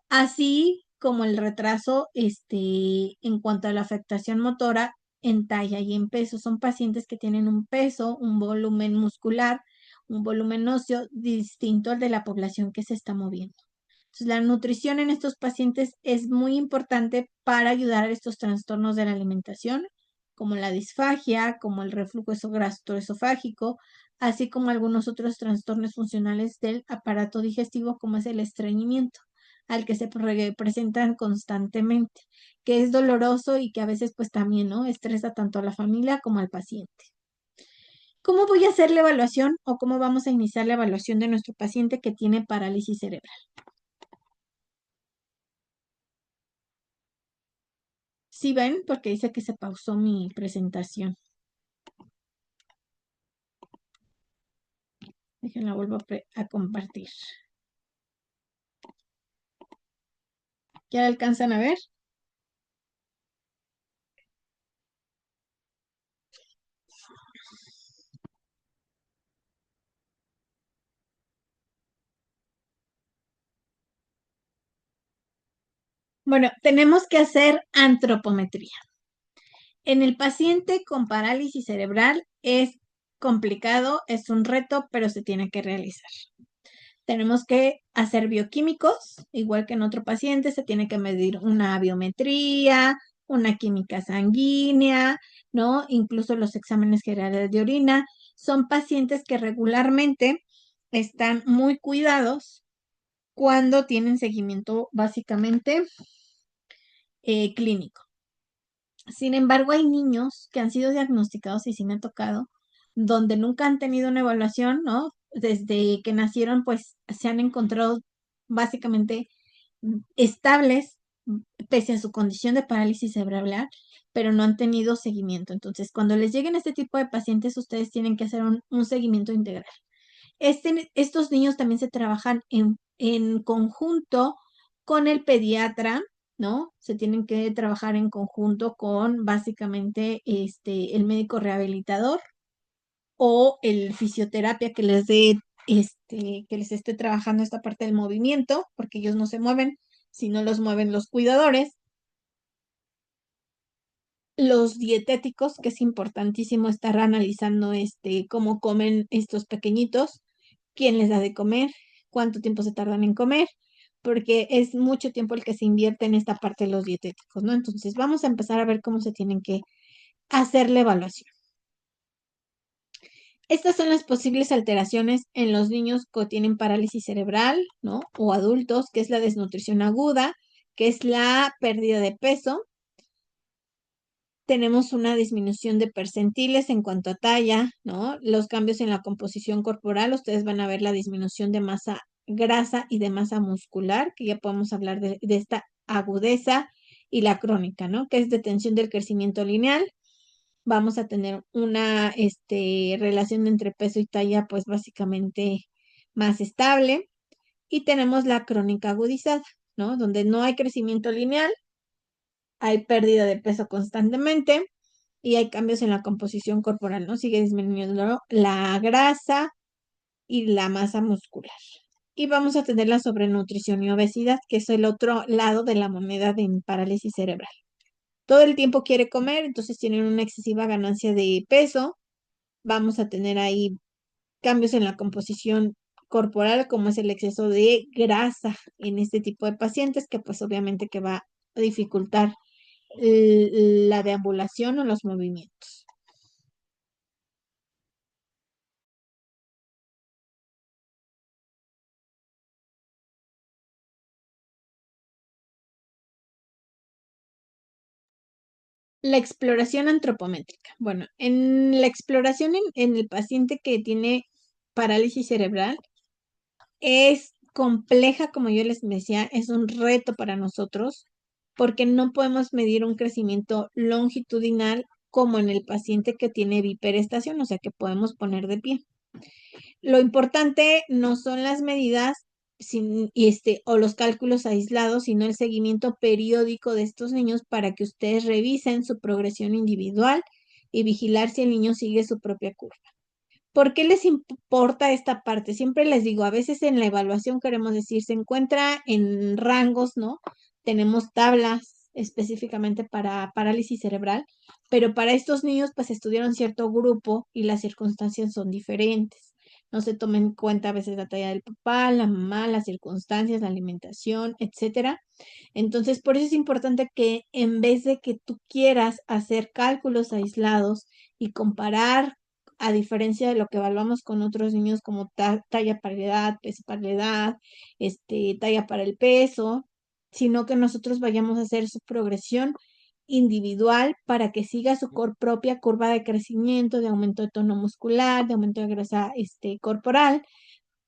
así como el retraso en cuanto a la afectación motora en talla y en peso. Son pacientes que tienen un peso, un volumen muscular, un volumen óseo distinto al de la población que se está moviendo. Entonces, la nutrición en estos pacientes es muy importante para ayudar a estos trastornos de la alimentación, como la disfagia, como el reflujo gastroesofágico, así como algunos otros trastornos funcionales del aparato digestivo, como es el estreñimiento, al que se presentan constantemente, que es doloroso y que a veces pues también, ¿no? Estresa tanto a la familia como al paciente. ¿Cómo voy a hacer la evaluación o cómo vamos a iniciar la evaluación de nuestro paciente que tiene parálisis cerebral? Sí ven, porque dice que se pausó mi presentación. Déjenla vuelvo a compartir. ¿Ya la alcanzan a ver? Bueno, tenemos que hacer antropometría. En el paciente con parálisis cerebral es complicado, es un reto, pero se tiene que realizar. Tenemos que hacer bioquímicos, igual que en otro paciente, se tiene que medir una biometría, una química sanguínea, ¿no? Incluso los exámenes generales de orina. Son pacientes que regularmente están muy cuidados cuando tienen seguimiento básicamente clínico. Sin embargo, hay niños que han sido diagnosticados, y sí me ha tocado, donde nunca han tenido una evaluación, ¿no? Desde que nacieron, pues se han encontrado básicamente estables, pese a su condición de parálisis cerebral, pero no han tenido seguimiento. Entonces, cuando les lleguen este tipo de pacientes, ustedes tienen que hacer un seguimiento integral. Estos niños también se trabajan en conjunto con el pediatra, ¿no? Se tienen que trabajar en conjunto con básicamente el médico rehabilitador o el fisioterapia que les dé, que les esté trabajando esta parte del movimiento, porque ellos no se mueven, si no los mueven los cuidadores. Los dietéticos, que es importantísimo estar analizando cómo comen estos pequeñitos, quién les da de comer, cuánto tiempo se tardan en comer, porque es mucho tiempo el que se invierte en esta parte de los dietéticos, ¿no? Entonces, vamos a empezar a ver cómo se tienen que hacer la evaluación. Estas son las posibles alteraciones en los niños que tienen parálisis cerebral, ¿no? O adultos, que es la desnutrición aguda, que es la pérdida de peso. Tenemos una disminución de percentiles en cuanto a talla, ¿no? Los cambios en la composición corporal, ustedes van a ver la disminución de masa grasa y de masa muscular, que ya podemos hablar de esta agudeza y la crónica, ¿no? Que es detención del crecimiento lineal. Vamos a tener una relación entre peso y talla, pues básicamente más estable. Y tenemos la crónica agudizada, ¿no? Donde no hay crecimiento lineal, hay pérdida de peso constantemente y hay cambios en la composición corporal, ¿no? Sigue disminuyendo la grasa y la masa muscular. Y vamos a tener la sobrenutrición y obesidad, que es el otro lado de la moneda de parálisis cerebral. Todo el tiempo quiere comer, entonces tienen una excesiva ganancia de peso. Vamos a tener ahí cambios en la composición corporal, como es el exceso de grasa en este tipo de pacientes, que pues obviamente que va a dificultar la deambulación o los movimientos. La exploración antropométrica. Bueno, en la exploración en el paciente que tiene parálisis cerebral es compleja, como yo les decía, es un reto para nosotros porque no podemos medir un crecimiento longitudinal como en el paciente que tiene biperestación, o sea que podemos poner de pie. Lo importante no son las medidas o los cálculos aislados, sino el seguimiento periódico de estos niños para que ustedes revisen su progresión individual y vigilar si el niño sigue su propia curva. ¿Por qué les importa esta parte? Siempre les digo, a veces en la evaluación queremos decir, se encuentra en rangos, ¿no? tenemos tablas específicamente para parálisis cerebral, pero para estos niños pues estudiaron cierto grupo y las circunstancias son diferentes. No se toma en cuenta a veces la talla del papá, la mamá, las circunstancias, la alimentación, etcétera. Entonces, por eso es importante que en vez de que tú quieras hacer cálculos aislados y comparar, a diferencia de lo que evaluamos con otros niños como talla para la edad, peso para la edad, talla para el peso, sino que nosotros vayamos a hacer su progresión individual para que siga su propia curva de crecimiento, de aumento de tono muscular, de aumento de grasa corporal,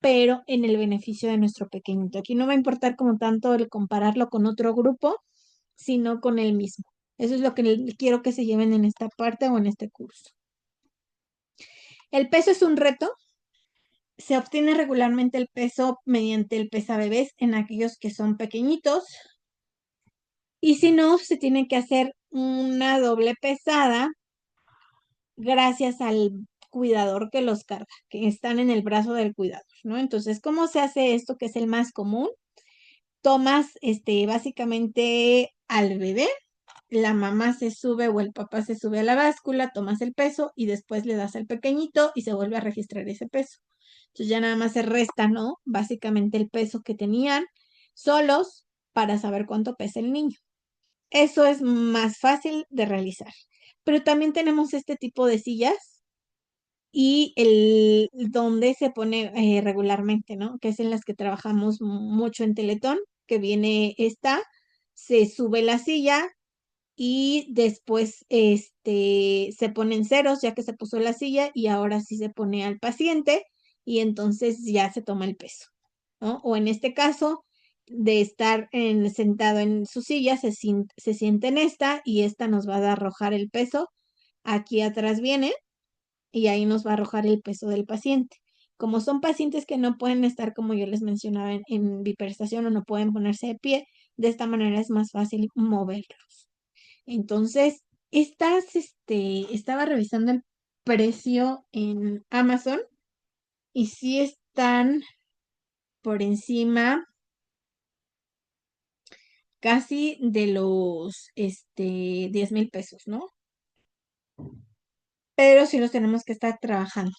pero en el beneficio de nuestro pequeñito. Aquí no va a importar como tanto el compararlo con otro grupo, sino con él mismo. Eso es lo que quiero que se lleven en esta parte o en este curso. El peso es un reto. Se obtiene regularmente el peso mediante el pesabebés en aquellos que son pequeñitos. Y si no, se tiene que hacer una doble pesada gracias al cuidador que los carga, que están en el brazo del cuidador, ¿no? Entonces, ¿cómo se hace esto que es el más común? Tomas básicamente al bebé, la mamá se sube o el papá se sube a la báscula, tomas el peso y después le das al pequeñito y se vuelve a registrar ese peso. Entonces ya nada más se resta, ¿no? Básicamente el peso que tenían solos para saber cuánto pesa el niño. Eso es más fácil de realizar. Pero también tenemos este tipo de sillas y el donde se pone regularmente, ¿no? Que es en las que trabajamos mucho en Teletón, que viene esta, se sube la silla y después se ponen ceros ya que se puso la silla y ahora sí se pone al paciente y entonces ya se toma el peso, ¿no? O en este caso de estar sentado en su silla, se siente en esta y esta nos va a arrojar el peso. Aquí atrás viene y ahí nos va a arrojar el peso del paciente. Como son pacientes que no pueden estar, como yo les mencionaba, en bipedestación o no pueden ponerse de pie, de esta manera es más fácil moverlos. Entonces, estaba revisando el precio en Amazon y sí están por encima casi de los 10,000 pesos, ¿no? Pero sí los tenemos que estar trabajando.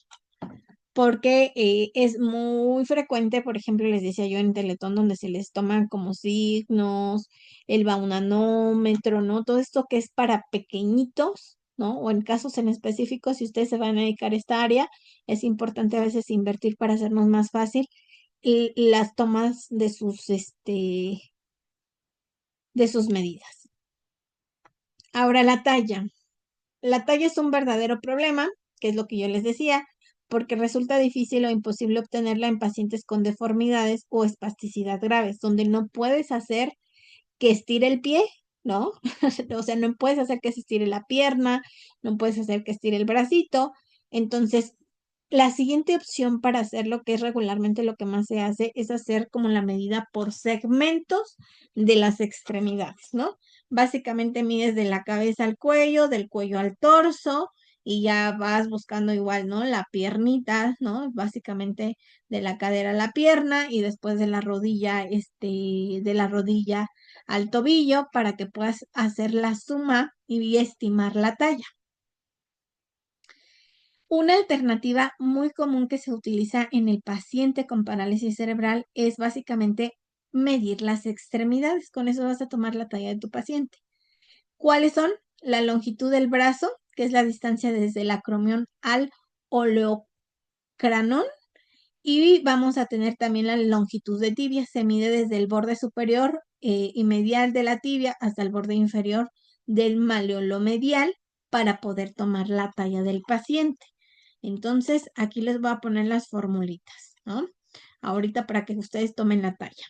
Porque es muy frecuente, por ejemplo, les decía yo en Teletón, donde se les toman como signos, el baunanómetro, ¿no? Todo esto que es para pequeñitos, ¿no? O en casos en específico, si ustedes se van a dedicar a esta área, es importante a veces invertir para hacernos más fácil las tomas de sus medidas. Ahora la talla. La talla es un verdadero problema, que es lo que yo les decía, porque resulta difícil o imposible obtenerla en pacientes con deformidades o espasticidad graves, donde no puedes hacer que estire el pie, ¿no? O sea, no puedes hacer que se estire la pierna, no puedes hacer que estire el bracito. Entonces, la siguiente opción para hacerlo, que es regularmente lo que más se hace, es hacer como la medida por segmentos de las extremidades, ¿no? Básicamente mides de la cabeza al cuello, del cuello al torso, y ya vas buscando igual, ¿no? La piernita, ¿no? Básicamente de la cadera a la pierna y después de la rodilla, de la rodilla al tobillo para que puedas hacer la suma y estimar la talla. Una alternativa muy común que se utiliza en el paciente con parálisis cerebral es básicamente medir las extremidades. Con eso vas a tomar la talla de tu paciente. ¿Cuáles son? La longitud del brazo, que es la distancia desde el acromión al oleocranón. Y vamos a tener también la longitud de tibia. Se mide desde el borde superior y medial de la tibia hasta el borde inferior del maleolo medial para poder tomar la talla del paciente. Entonces, aquí les voy a poner las formulitas, ¿no? Ahorita para que ustedes tomen la talla.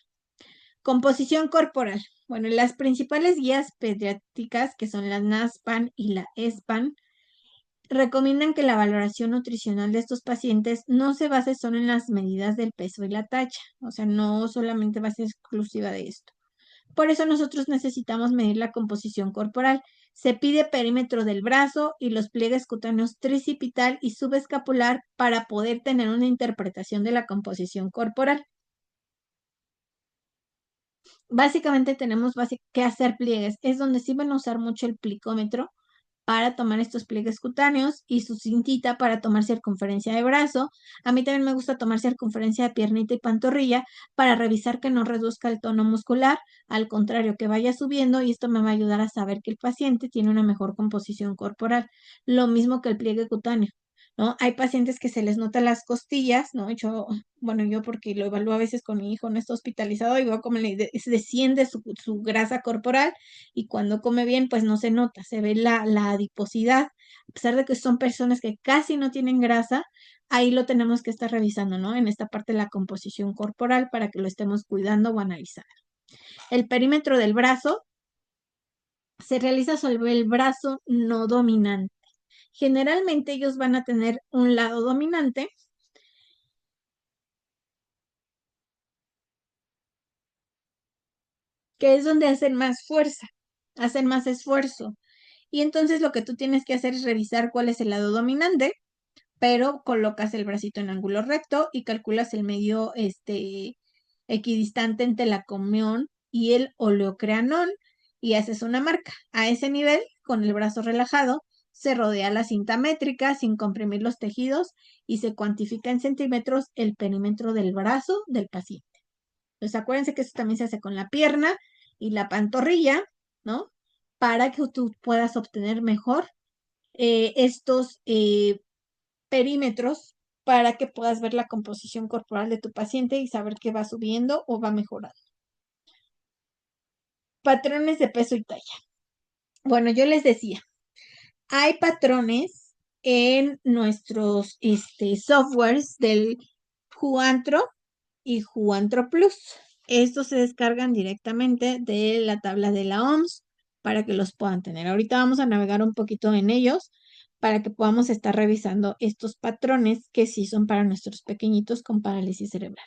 Composición corporal. Bueno, las principales guías pediátricas, que son la NASPAN y la ESPAN, recomiendan que la valoración nutricional de estos pacientes no se base solo en las medidas del peso y la talla, o sea, no solamente va a ser exclusiva de esto. Por eso nosotros necesitamos medir la composición corporal. Se pide perímetro del brazo y los pliegues cutáneos tricipital y subescapular para poder tener una interpretación de la composición corporal. Básicamente tenemos que hacer pliegues. Es donde sí van a usar mucho el plicómetro para tomar estos pliegues cutáneos y su cintita para tomar circunferencia de brazo. A mí también me gusta tomar circunferencia de piernita y pantorrilla para revisar que no reduzca el tono muscular, al contrario, que vaya subiendo, y esto me va a ayudar a saber que el paciente tiene una mejor composición corporal. Lo mismo que el pliegue cutáneo, ¿no? Hay pacientes que se les nota las costillas, ¿no? Yo porque lo evalúo a veces con mi hijo, no está hospitalizado, y veo cómo le desciende su grasa corporal, y cuando come bien, pues no se nota, se ve la adiposidad, a pesar de que son personas que casi no tienen grasa. Ahí lo tenemos que estar revisando, ¿no? En esta parte de la composición corporal para que lo estemos cuidando o analizando. El perímetro del brazo se realiza sobre el brazo no dominante. Generalmente ellos van a tener un lado dominante, que es donde hacen más fuerza, hacen más esfuerzo. Y entonces lo que tú tienes que hacer es revisar cuál es el lado dominante, pero colocas el bracito en ángulo recto y calculas el medio equidistante entre la comión y el oleocreanón y haces una marca. A ese nivel, con el brazo relajado, se rodea la cinta métrica sin comprimir los tejidos y se cuantifica en centímetros el perímetro del brazo del paciente. Entonces acuérdense que eso también se hace con la pierna y la pantorrilla, ¿no? Para que tú puedas obtener mejor estos perímetros, para que puedas ver la composición corporal de tu paciente y saber que va subiendo o va mejorando. Patrones de peso y talla. Bueno, yo les decía, hay patrones en nuestros softwares del Juantro y Juantro Plus. Estos se descargan directamente de la tabla de la OMS para que los puedan tener. Ahorita vamos a navegar un poquito en ellos para que podamos estar revisando estos patrones que sí son para nuestros pequeñitos con parálisis cerebral.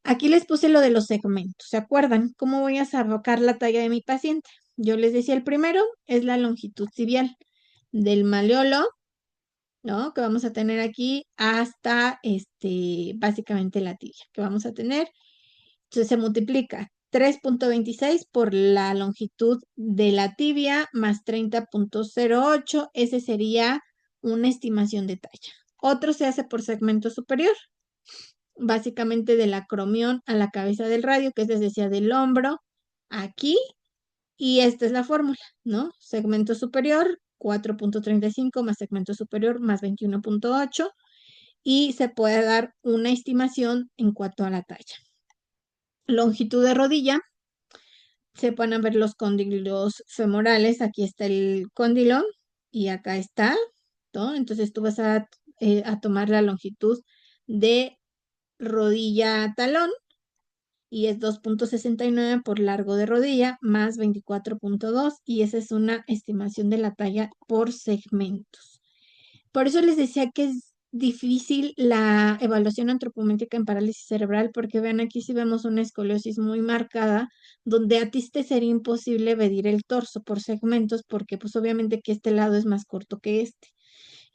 Aquí les puse lo de los segmentos. ¿Se acuerdan? ¿Cómo voy a sacar la talla de mi paciente? Yo les decía, el primero es la longitud tibial del maleolo, ¿no? Que vamos a tener aquí hasta básicamente la tibia, que vamos a tener. Entonces se multiplica 3.26 por la longitud de la tibia más 30.08. Ese sería una estimación de talla. Otro se hace por segmento superior, básicamente del acromión a la cabeza del radio, que es, les decía, del hombro aquí, y esta es la fórmula, ¿no? Segmento superior, 4.35 más segmento superior más 21.8, y se puede dar una estimación en cuanto a la talla. Longitud de rodilla, se pueden ver los cóndilos femorales, aquí está el cóndilo y acá está, ¿no? Entonces tú vas a tomar la longitud de rodilla a talón, y es 2.69 por largo de rodilla más 24.2, y esa es una estimación de la talla por segmentos. Por eso les decía que es difícil la evaluación antropométrica en parálisis cerebral, porque vean aquí si vemos una escoliosis muy marcada, donde a ti te sería imposible medir el torso por segmentos, porque pues obviamente que este lado es más corto que este.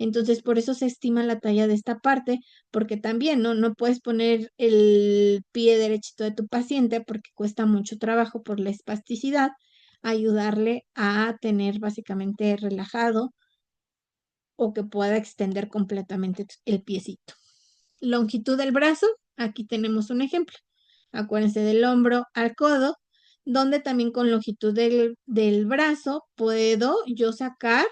Entonces, por eso se estima la talla de esta parte, porque también no puedes poner el pie derechito de tu paciente porque cuesta mucho trabajo por la espasticidad, ayudarle a tener básicamente relajado o que pueda extender completamente el piecito. Longitud del brazo, aquí tenemos un ejemplo. Acuérdense del hombro al codo, donde también con longitud del brazo puedo yo sacar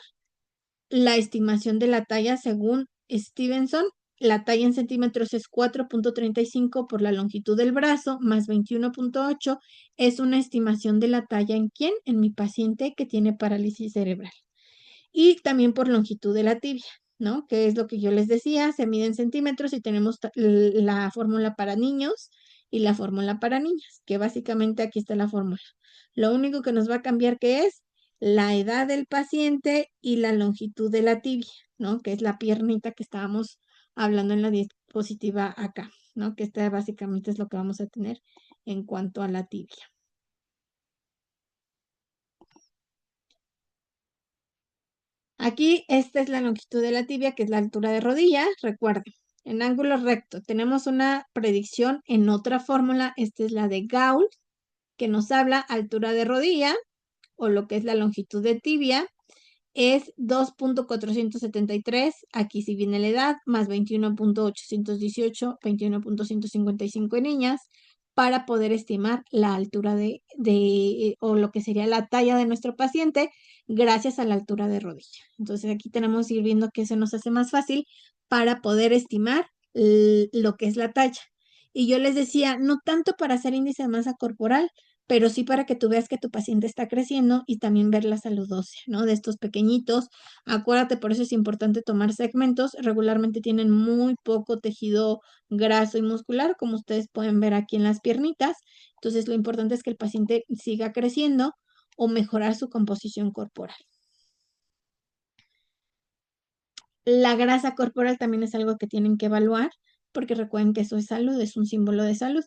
la estimación de la talla según Stevenson. La talla en centímetros es 4.35 por la longitud del brazo más 21.8. Es una estimación de la talla en quién, en mi paciente que tiene parálisis cerebral. Y también por longitud de la tibia, ¿no? Que es lo que yo les decía, se mide en centímetros y tenemos la fórmula para niños y la fórmula para niñas, que básicamente aquí está la fórmula. Lo único que nos va a cambiar que es la edad del paciente y la longitud de la tibia, ¿no? Que es la piernita que estábamos hablando en la diapositiva acá, ¿no? Que esta básicamente es lo que vamos a tener en cuanto a la tibia. Aquí esta es la longitud de la tibia, que es la altura de rodilla. Recuerden, en ángulo recto tenemos una predicción en otra fórmula. Esta es la de Gauss, que nos habla altura de rodilla o lo que es la longitud de tibia. Es 2.473, aquí si viene la edad, más 21.818, 21.155 en niñas, para poder estimar la altura o lo que sería la talla de nuestro paciente gracias a la altura de rodilla. Entonces aquí tenemos que ir viendo que se nos hace más fácil para poder estimar lo que es la talla. Y yo les decía, no tanto para hacer índice de masa corporal, pero sí para que tú veas que tu paciente está creciendo y también ver la salud ósea, ¿no? De estos pequeñitos. Acuérdate, por eso es importante tomar segmentos. Regularmente tienen muy poco tejido graso y muscular, como ustedes pueden ver aquí en las piernitas. Entonces, lo importante es que el paciente siga creciendo o mejorar su composición corporal. La grasa corporal también es algo que tienen que evaluar, porque recuerden que eso es salud, es un símbolo de salud.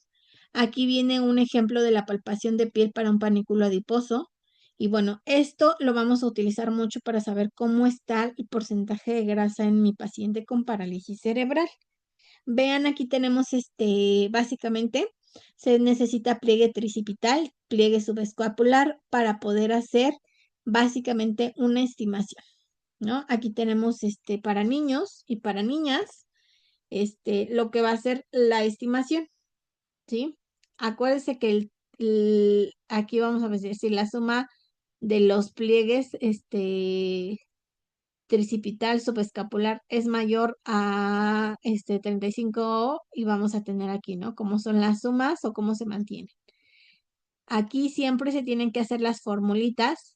Aquí viene un ejemplo de la palpación de piel para un panículo adiposo. Y bueno, esto lo vamos a utilizar mucho para saber cómo está el porcentaje de grasa en mi paciente con parálisis cerebral. Vean, aquí tenemos básicamente se necesita pliegue tricipital, pliegue subescapular para poder hacer básicamente una estimación, ¿no? Aquí tenemos para niños y para niñas, lo que va a ser la estimación, ¿sí? Acuérdense que aquí vamos a ver si la suma de los pliegues, tricipital subescapular es mayor a 35 y vamos a tener aquí, ¿no? Cómo son las sumas o cómo se mantienen. Aquí siempre se tienen que hacer las formulitas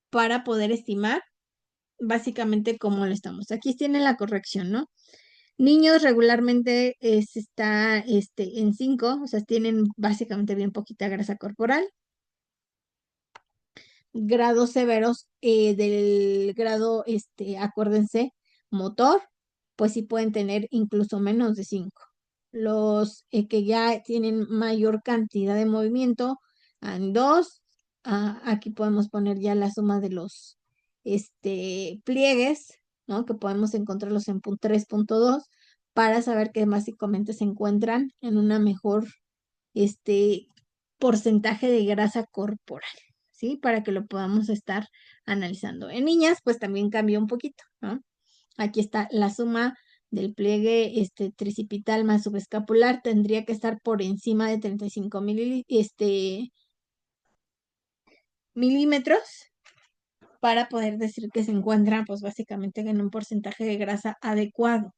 para poder estimar básicamente cómo lo estamos. Aquí tienen la corrección, ¿no? Niños regularmente está en 5, o sea, tienen básicamente bien poquita grasa corporal. Grados severos del grado, acuérdense, motor, pues sí pueden tener incluso menos de 5. Los que ya tienen mayor cantidad de movimiento, en 2. Aquí podemos poner ya la suma de los pliegues, ¿no? Que podemos encontrarlos en 3.2 para saber que básicamente se encuentran en una mejor porcentaje de grasa corporal, ¿sí? Para que lo podamos estar analizando. En niñas, pues también cambia un poquito, ¿no? Aquí está la suma del pliegue tricipital más subescapular, tendría que estar por encima de 35 milímetros para poder decir que se encuentra, pues básicamente en un porcentaje de grasa adecuado.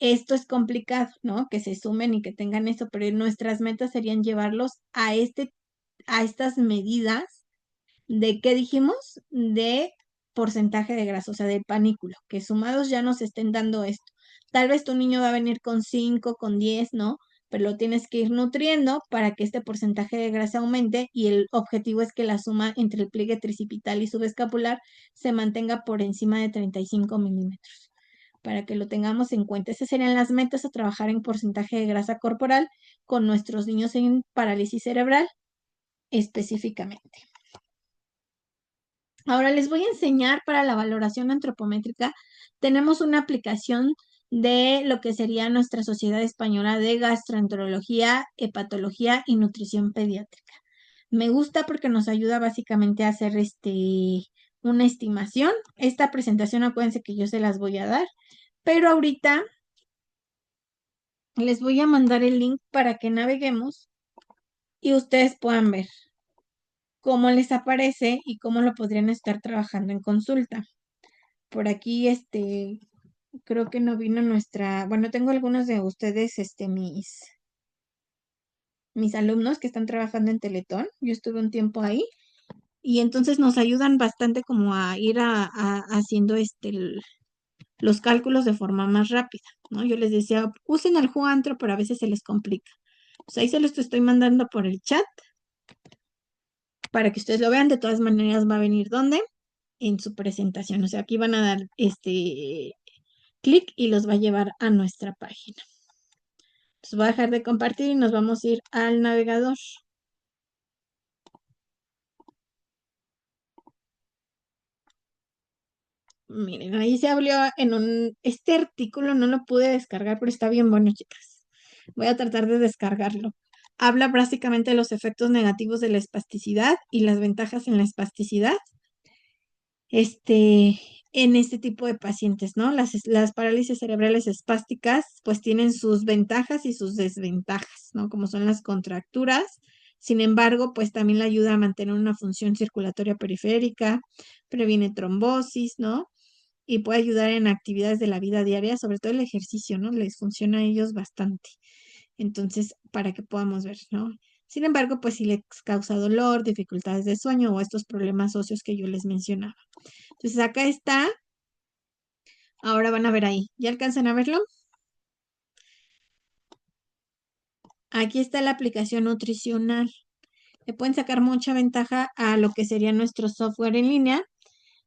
Esto es complicado, ¿no? Que se sumen y que tengan eso, pero nuestras metas serían llevarlos a estas medidas de, ¿qué dijimos? De porcentaje de grasa, o sea, de panículo, que sumados ya nos estén dando esto. Tal vez tu niño va a venir con 5, con 10, ¿no? Pero lo tienes que ir nutriendo para que este porcentaje de grasa aumente y el objetivo es que la suma entre el pliegue tricipital y subescapular se mantenga por encima de 35 milímetros. Para que lo tengamos en cuenta. Esas serían las metas a trabajar en porcentaje de grasa corporal con nuestros niños en parálisis cerebral específicamente. Ahora les voy a enseñar para la valoración antropométrica. Tenemos una aplicación de lo que sería nuestra Sociedad Española de Gastroenterología, Hepatología y Nutrición Pediátrica. Me gusta porque nos ayuda básicamente a hacer una estimación. Esta presentación, acuérdense que yo se las voy a dar, pero ahorita les voy a mandar el link para que naveguemos y ustedes puedan ver cómo les aparece y cómo lo podrían estar trabajando en consulta. Por aquí, creo que no vino bueno, tengo algunos de ustedes, mis alumnos que están trabajando en Teletón. Yo estuve un tiempo ahí y entonces nos ayudan bastante como a ir haciendo los cálculos de forma más rápida, ¿no? Yo les decía, usen el Juantro, pero a veces se les complica. Pues ahí se los estoy mandando por el chat para que ustedes lo vean. De todas maneras va a venir ¿dónde? En su presentación. O sea, aquí van a dar clic y los va a llevar a nuestra página. Entonces voy a dejar de compartir y nos vamos a ir al navegador. Miren, ahí se habló este artículo no lo pude descargar, pero está bien bueno, chicas. Voy a tratar de descargarlo. Habla básicamente de los efectos negativos de la espasticidad y las ventajas en la espasticidad. En este tipo de pacientes, ¿no? Las parálisis cerebrales espásticas, pues tienen sus ventajas y sus desventajas, ¿no? Como son las contracturas. Sin embargo, pues también le ayuda a mantener una función circulatoria periférica, previene trombosis, ¿no? Y puede ayudar en actividades de la vida diaria, sobre todo el ejercicio, ¿no? Les funciona a ellos bastante. Entonces, para que podamos ver, ¿no? Sin embargo, pues si les causa dolor, dificultades de sueño o estos problemas óseos que yo les mencionaba. Entonces, acá está. Ahora van a ver ahí. ¿Ya alcanzan a verlo? Aquí está la aplicación nutricional. Le pueden sacar mucha ventaja a lo que sería nuestro software en línea.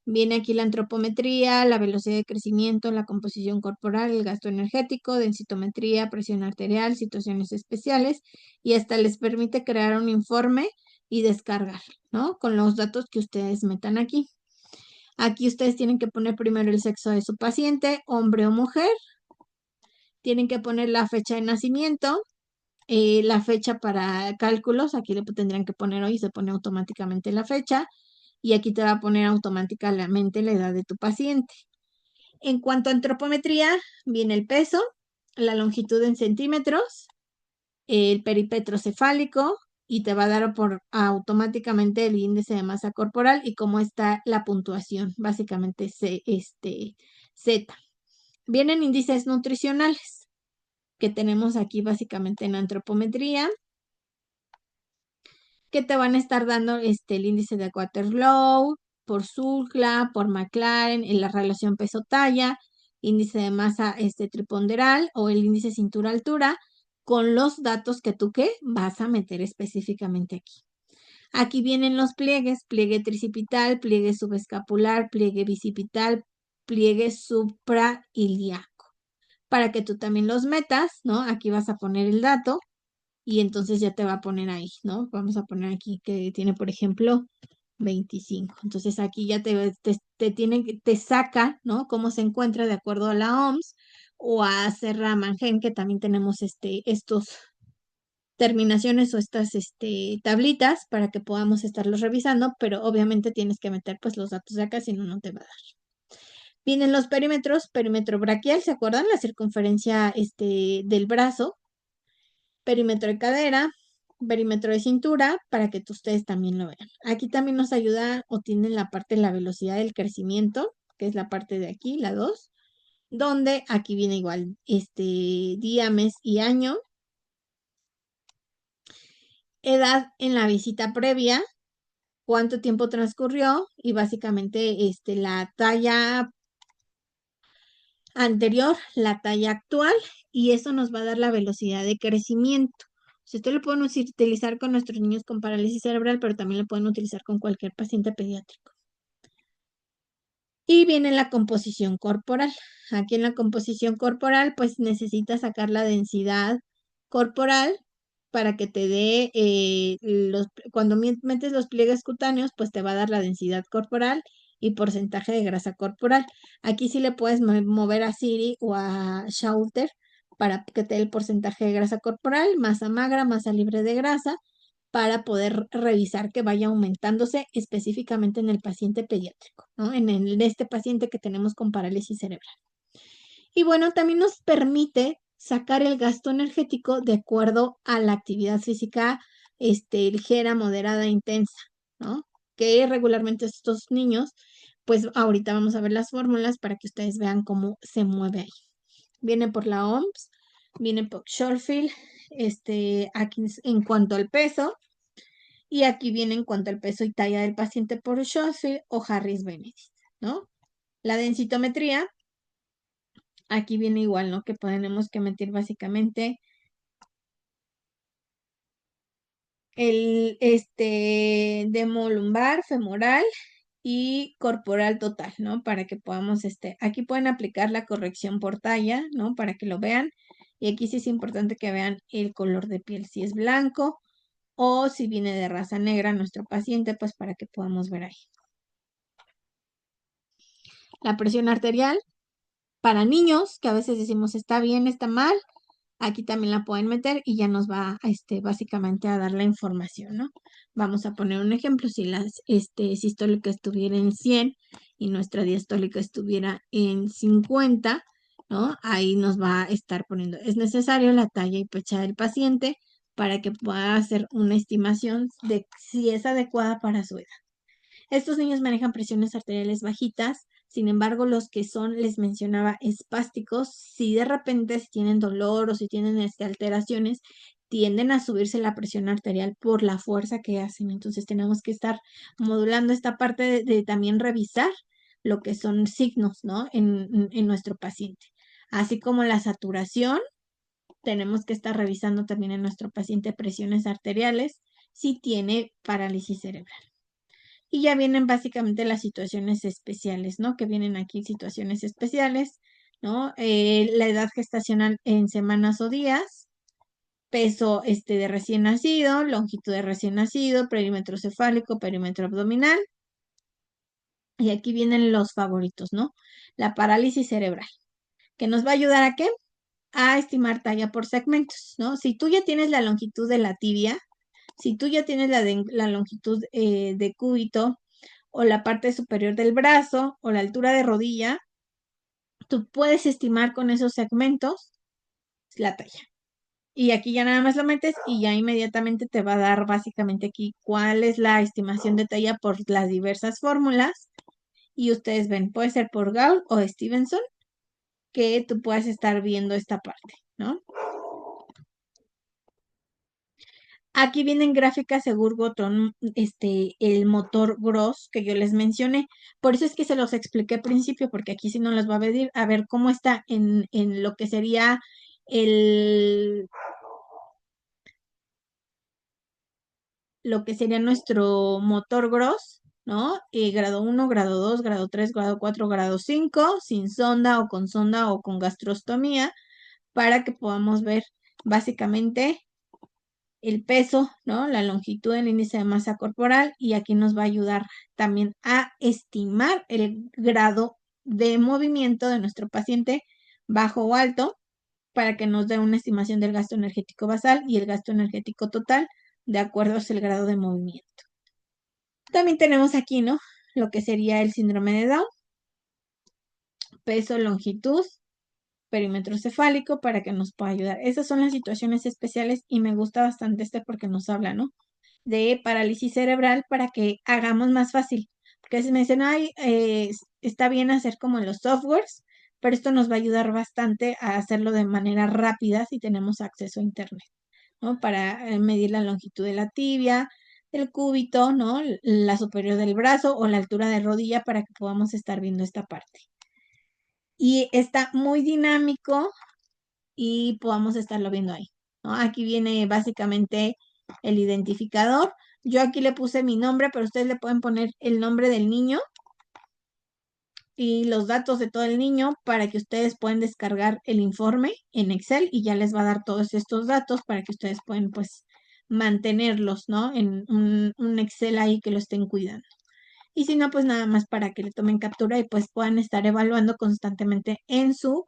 Viene aquí la antropometría, la velocidad de crecimiento, la composición corporal, el gasto energético, densitometría, presión arterial, situaciones especiales y hasta les permite crear un informe y descargar, ¿no? Con los datos que ustedes metan aquí. Aquí ustedes tienen que poner primero el sexo de su paciente, hombre o mujer. Tienen que poner la fecha de nacimiento, la fecha para cálculos. Aquí le tendrían que poner hoy, se pone automáticamente la fecha. Y aquí te va a poner automáticamente la edad de tu paciente. En cuanto a antropometría, viene el peso, la longitud en centímetros, el peripetro cefálico y te va a dar automáticamente el índice de masa corporal y cómo está la puntuación, básicamente Z. Vienen índices nutricionales que tenemos aquí básicamente en antropometría, que te van a estar dando el índice de Waterloo, por Sulca, por McLaren, en la relación peso-talla, índice de masa triponderal o el índice cintura-altura, con los datos que tú vas a meter específicamente aquí. Aquí vienen los pliegues, pliegue tricipital, pliegue subescapular, pliegue bicipital, pliegue suprailiaco. Para que tú también los metas, ¿no? Aquí vas a poner el dato y entonces ya te va a poner ahí, ¿no? Vamos a poner aquí que tiene, por ejemplo, 25. Entonces aquí ya te saca, ¿no? Cómo se encuentra de acuerdo a la OMS o a Serra Mangen, que también tenemos estos terminaciones o estas tablitas para que podamos estarlos revisando, pero obviamente tienes que meter pues los datos de acá, si no, no te va a dar. Vienen los perímetros, perímetro braquial, ¿se acuerdan? La circunferencia del brazo, perímetro de cadera, perímetro de cintura, para que ustedes también lo vean. Aquí también nos ayuda o tienen la parte de la velocidad del crecimiento, que es la parte de aquí, la 2, donde aquí viene igual día, mes y año. Edad en la visita previa, cuánto tiempo transcurrió y básicamente la talla anterior, la talla actual, y eso nos va a dar la velocidad de crecimiento. Si esto lo pueden utilizar con nuestros niños con parálisis cerebral, pero también lo pueden utilizar con cualquier paciente pediátrico. Y viene la composición corporal. Aquí en la composición corporal, pues necesitas sacar la densidad corporal para que te dé, cuando metes los pliegues cutáneos, pues te va a dar la densidad corporal y porcentaje de grasa corporal. Aquí sí le puedes mover a Siri o a Shouter para que te dé el porcentaje de grasa corporal, masa magra, masa libre de grasa, para poder revisar que vaya aumentándose específicamente en el paciente pediátrico, ¿no? En este paciente que tenemos con parálisis cerebral. Y bueno, también nos permite sacar el gasto energético de acuerdo a la actividad física ligera, moderada, intensa, ¿no? Que regularmente estos niños, pues ahorita vamos a ver las fórmulas para que ustedes vean cómo se mueve ahí. Viene por la OMS, viene por Schofield, aquí en cuanto al peso, y aquí viene en cuanto al peso y talla del paciente por Schofield o Harris-Benedict, ¿no? La densitometría, aquí viene igual, ¿no? Que tenemos que meter básicamente el lumbar, femoral y corporal total, ¿no? Para que podamos, aquí pueden aplicar la corrección por talla, ¿no? Para que lo vean. Y aquí sí es importante que vean el color de piel, si es blanco o si viene de raza negra nuestro paciente, pues para que podamos ver ahí. La presión arterial para niños, que a veces decimos está bien, está mal, Aquí también la pueden meter y ya nos va básicamente a dar la información, ¿no? Vamos a poner un ejemplo, si la sistólica estuviera en 100 y nuestra diastólica estuviera en 50, ¿no? Ahí nos va a estar poniendo, es necesario la talla y fecha del paciente para que pueda hacer una estimación de si es adecuada para su edad. Estos niños manejan presiones arteriales bajitas, sin embargo, los que son, les mencionaba, espásticos, si de repente si tienen dolor o si tienen alteraciones, tienden a subirse la presión arterial por la fuerza que hacen. Entonces tenemos que estar modulando esta parte de también revisar lo que son signos, ¿no? En nuestro paciente. Así como la saturación, tenemos que estar revisando también en nuestro paciente presiones arteriales si tiene parálisis cerebral. Y ya vienen básicamente las situaciones especiales, ¿no? Que vienen aquí situaciones especiales, ¿no? La edad gestacional en semanas o días, peso de recién nacido, longitud de recién nacido, perímetro cefálico, perímetro abdominal. Y aquí vienen los favoritos, ¿no? La parálisis cerebral, que nos va a ayudar a qué? A estimar talla por segmentos, ¿no? Si tú ya tienes la longitud de la tibia, si tú ya tienes la longitud de cúbito, o la parte superior del brazo o la altura de rodilla, tú puedes estimar con esos segmentos la talla. Y aquí ya nada más lo metes y ya inmediatamente te va a dar básicamente aquí cuál es la estimación de talla por las diversas fórmulas. Y ustedes ven, puede ser por Gaul o Stevenson, que tú puedas estar viendo esta parte, ¿no? Aquí vienen gráficas según Gotron, el motor Gross que yo les mencioné. Por eso es que se los expliqué al principio, porque aquí sí no les va a ver cómo está en lo que sería el, lo que sería nuestro motor Gross, ¿no? Grado 1, grado 2, grado 3, grado 4, grado 5, sin sonda o con gastrostomía, para que podamos ver básicamente el peso, ¿no? La longitud del índice de masa corporal y aquí nos va a ayudar también a estimar el grado de movimiento de nuestro paciente bajo o alto para que nos dé una estimación del gasto energético basal y el gasto energético total de acuerdo al grado de movimiento. También tenemos aquí, ¿no? Lo que sería el síndrome de Down, peso, longitud, perímetro cefálico para que nos pueda ayudar. Esas son las situaciones especiales y me gusta bastante porque nos habla, ¿no? De parálisis cerebral para que hagamos más fácil. Porque si me dicen, ay, está bien hacer como en los softwares, pero esto nos va a ayudar bastante a hacerlo de manera rápida si tenemos acceso a Internet, ¿no? Para medir la longitud de la tibia, del cúbito, ¿no? La superior del brazo o la altura de rodilla para que podamos estar viendo esta parte. Y está muy dinámico y podamos estarlo viendo ahí, ¿no? Aquí viene básicamente el identificador. Yo aquí le puse mi nombre, pero ustedes le pueden poner el nombre del niño y los datos de todo el niño para que ustedes puedan descargar el informe en Excel y ya les va a dar todos estos datos para que ustedes puedan pues mantenerlos, ¿no? En un Excel ahí que lo estén cuidando. Y si no, pues nada más para que le tomen captura y pues puedan estar evaluando constantemente en su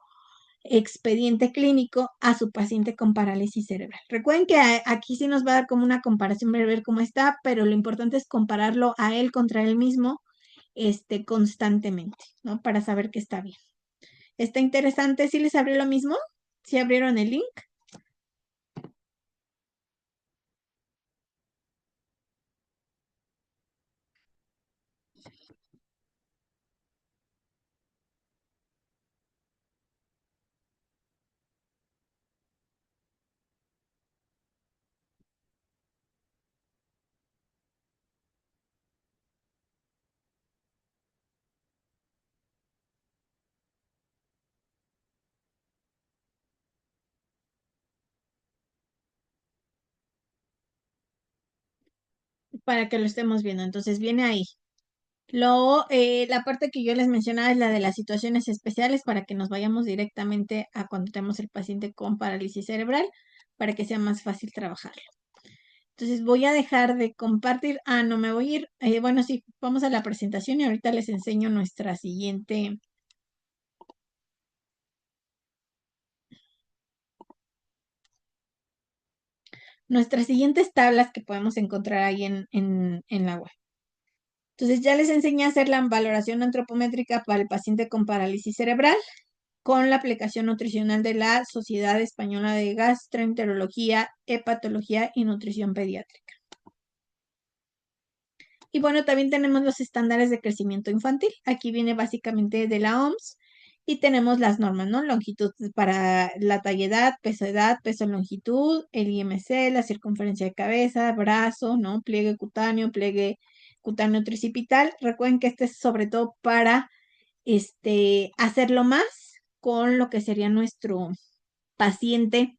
expediente clínico a su paciente con parálisis cerebral. Recuerden que aquí sí nos va a dar como una comparación para ver cómo está, pero lo importante es compararlo a él contra él mismo, constantemente, ¿no? Para saber que está bien. Está interesante. ¿Sí les abrió lo mismo? ¿Sí abrieron el link? Para que lo estemos viendo. Entonces viene ahí. La parte que yo les mencionaba es la de las situaciones especiales para que nos vayamos directamente a cuando tenemos el paciente con parálisis cerebral para que sea más fácil trabajarlo. Entonces voy a dejar de compartir. Ah, no me voy a ir. Bueno, sí, vamos a la presentación y ahorita les enseño nuestra siguiente. nuestras siguientes tablas que podemos encontrar ahí en la web. Entonces ya les enseñé a hacer la valoración antropométrica para el paciente con parálisis cerebral con la aplicación nutricional de la Sociedad Española de Gastroenterología, Hepatología y Nutrición Pediátrica. Y bueno, también tenemos los estándares de crecimiento infantil. Aquí viene básicamente de la OMS y tenemos las normas, ¿no? Longitud para la talla edad, peso, longitud, el IMC, la circunferencia de cabeza, brazo, ¿no? Pliegue cutáneo tricipital. Recuerden que este es sobre todo para hacerlo más con lo que sería nuestro paciente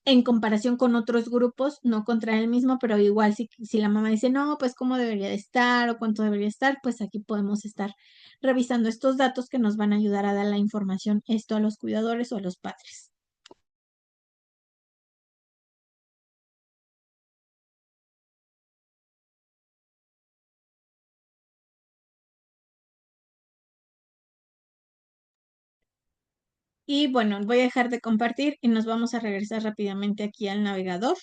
en comparación con otros grupos, no contra el mismo, pero igual si la mamá dice, no, pues cómo debería de estar o cuánto debería estar, pues aquí podemos estar revisando estos datos que nos van a ayudar a dar la información esto a los cuidadores o a los padres. Y bueno, voy a dejar de compartir y nos vamos a regresar rápidamente aquí al navegador.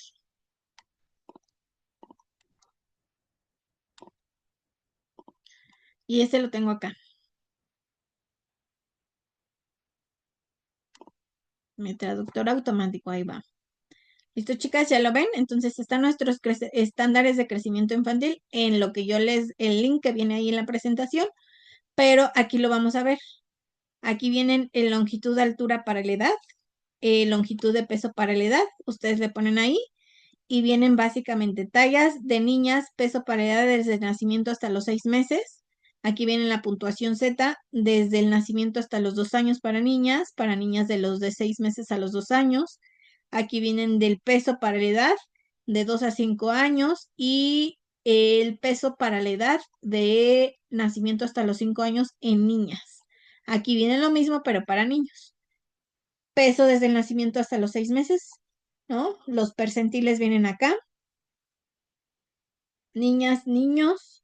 Y este lo tengo acá. Mi traductor automático, ahí va. ¿Listo, chicas? ¿Ya lo ven? Entonces están nuestros estándares de crecimiento infantil en lo que el link que viene ahí en la presentación, pero aquí lo vamos a ver. Aquí vienen el longitud de altura para la edad, longitud de peso para la edad, ustedes le ponen ahí, y vienen básicamente tallas de niñas, peso para la edad desde el nacimiento hasta los 6 meses. Aquí viene la puntuación Z, desde el nacimiento hasta los 2 años para niñas de los de 6 meses a los 2 años. Aquí vienen del peso para la edad de 2 a 5 años y el peso para la edad de nacimiento hasta los 5 años en niñas. Aquí viene lo mismo, pero para niños. Peso desde el nacimiento hasta los 6 meses, ¿no? Los percentiles vienen acá. Niñas, niños,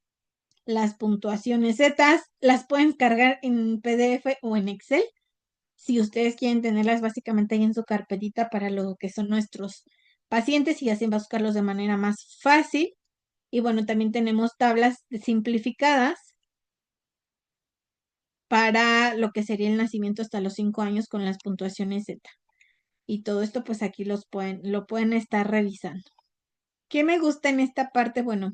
las puntuaciones Z las pueden cargar en PDF o en Excel. Si ustedes quieren tenerlas básicamente ahí en su carpetita para lo que son nuestros pacientes y así va a buscarlos de manera más fácil. Y bueno, también tenemos tablas simplificadas para lo que sería el nacimiento hasta los 5 años con las puntuaciones Z. Y todo esto pues aquí lo pueden estar revisando. ¿Qué me gusta en esta parte? Bueno,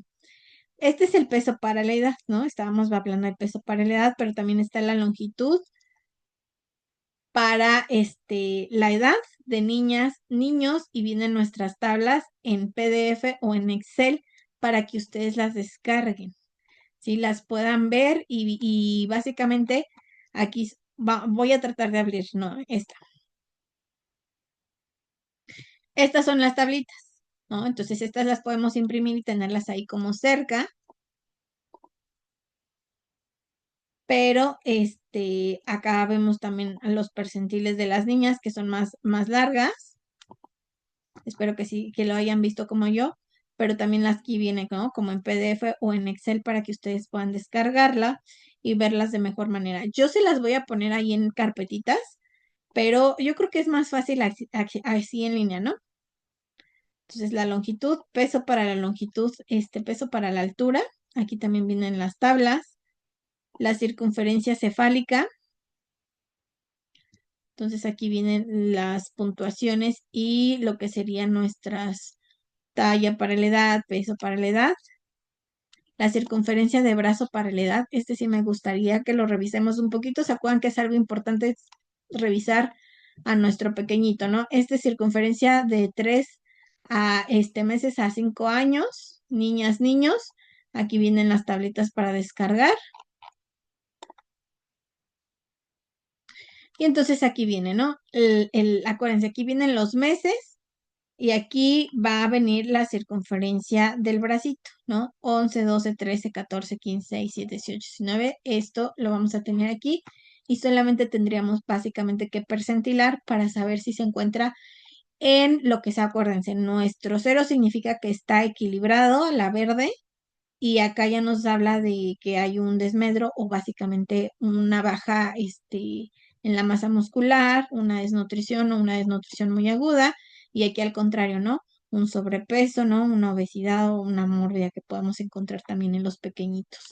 este es el peso para la edad, ¿no? Estábamos hablando del peso para la edad, pero también está la longitud para la edad de niñas, niños y vienen nuestras tablas en PDF o en Excel para que ustedes las descarguen, ¿sí? Las puedan ver y básicamente aquí voy a tratar de abrir, ¿no? Estas son las tablitas, ¿no? Entonces estas las podemos imprimir y tenerlas ahí como cerca. Pero acá vemos también los percentiles de las niñas que son más largas. Espero que sí, que lo hayan visto como yo, pero también aquí viene, ¿no? Como en PDF o en Excel para que ustedes puedan descargarla y verlas de mejor manera. Yo se las voy a poner ahí en carpetitas, pero yo creo que es más fácil así en línea, ¿no? Entonces la longitud, peso para la longitud, peso para la altura. Aquí también vienen las tablas. La circunferencia cefálica. Entonces aquí vienen las puntuaciones y lo que serían nuestras talla para la edad, peso para la edad. La circunferencia de brazo para la edad. Este sí me gustaría que lo revisemos un poquito. ¿Se acuerdan que es algo importante revisar a nuestro pequeñito, ¿no? Circunferencia de 3 a meses a 5 años. Niñas, niños. Aquí vienen las tabletas para descargar. Y entonces aquí viene, ¿no? Acuérdense, aquí vienen los meses y aquí va a venir la circunferencia del bracito, ¿no? 11, 12, 13, 14, 15, 16, 17, 18, 19. Esto lo vamos a tener aquí y solamente tendríamos básicamente que percentilar para saber si se encuentra en lo que sea, acuérdense, nuestro cero significa que está equilibrado a la verde y acá ya nos habla de que hay un desmedro o básicamente una baja en la masa muscular, una desnutrición o una desnutrición muy aguda Y aquí al contrario, ¿no? Un sobrepeso, ¿no? Una obesidad o una mórbida que podemos encontrar también en los pequeñitos.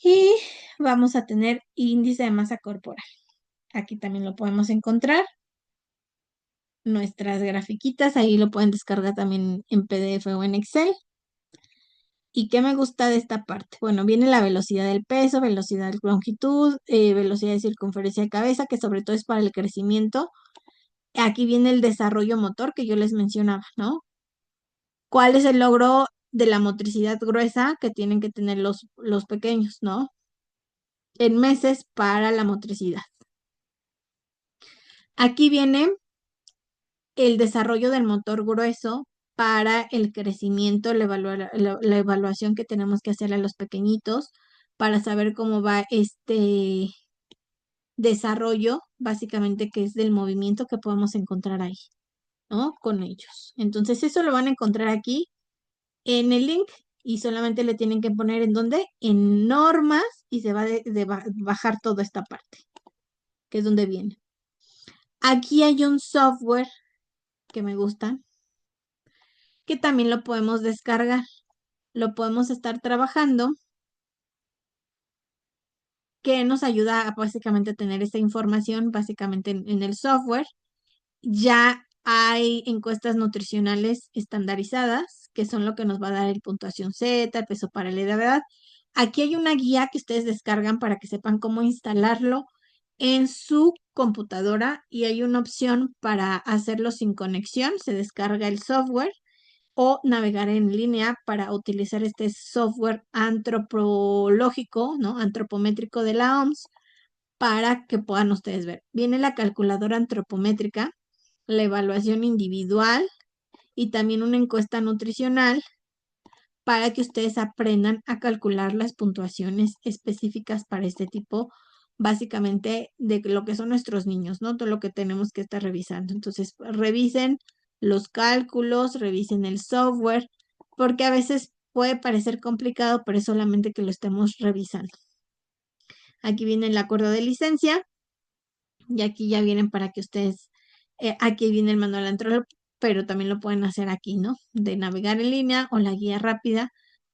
Y vamos a tener índice de masa corporal. Aquí también lo podemos encontrar. Nuestras grafiquitas, ahí lo pueden descargar también en PDF o en Excel. ¿Y qué me gusta de esta parte? Bueno, viene la velocidad del peso, velocidad de longitud, velocidad de circunferencia de cabeza, que sobre todo es para el crecimiento. Aquí viene el desarrollo motor que yo les mencionaba, ¿no? ¿Cuál es el logro de la motricidad gruesa que tienen que tener los pequeños, ¿no? En meses para la motricidad. Aquí viene el desarrollo del motor grueso para el crecimiento, la evaluación que tenemos que hacer a los pequeñitos para saber cómo va este desarrollo, básicamente que es del movimiento que podemos encontrar ahí, ¿no? Con ellos. Entonces eso lo van a encontrar aquí en el link y solamente le tienen que poner en dónde, en normas y se va bajar toda esta parte, que es donde viene. Aquí hay un software que me gusta, que también lo podemos descargar. Lo podemos estar trabajando, que nos ayuda a básicamente tener esta información básicamente en el software. Ya hay encuestas nutricionales estandarizadas, que son lo que nos va a dar el puntuación Z, el peso para la edad. Aquí hay una guía que ustedes descargan para que sepan cómo instalarlo en su computadora y hay una opción para hacerlo sin conexión. Se descarga el software o navegar en línea para utilizar este software antropológico, ¿no? Antropométrico de la OMS para que puedan ustedes ver. Viene la calculadora antropométrica, la evaluación individual y también una encuesta nutricional para que ustedes aprendan a calcular las puntuaciones específicas para este tipo, básicamente de lo que son nuestros niños, ¿no? Todo lo que tenemos que estar revisando. Entonces, revisen los cálculos, revisen el software, porque a veces puede parecer complicado, pero es solamente que lo estemos revisando. Aquí viene el acuerdo de licencia y aquí ya vienen para que ustedes, aquí viene el manual antrólogo, pero también lo pueden hacer aquí, ¿no? De navegar en línea o la guía rápida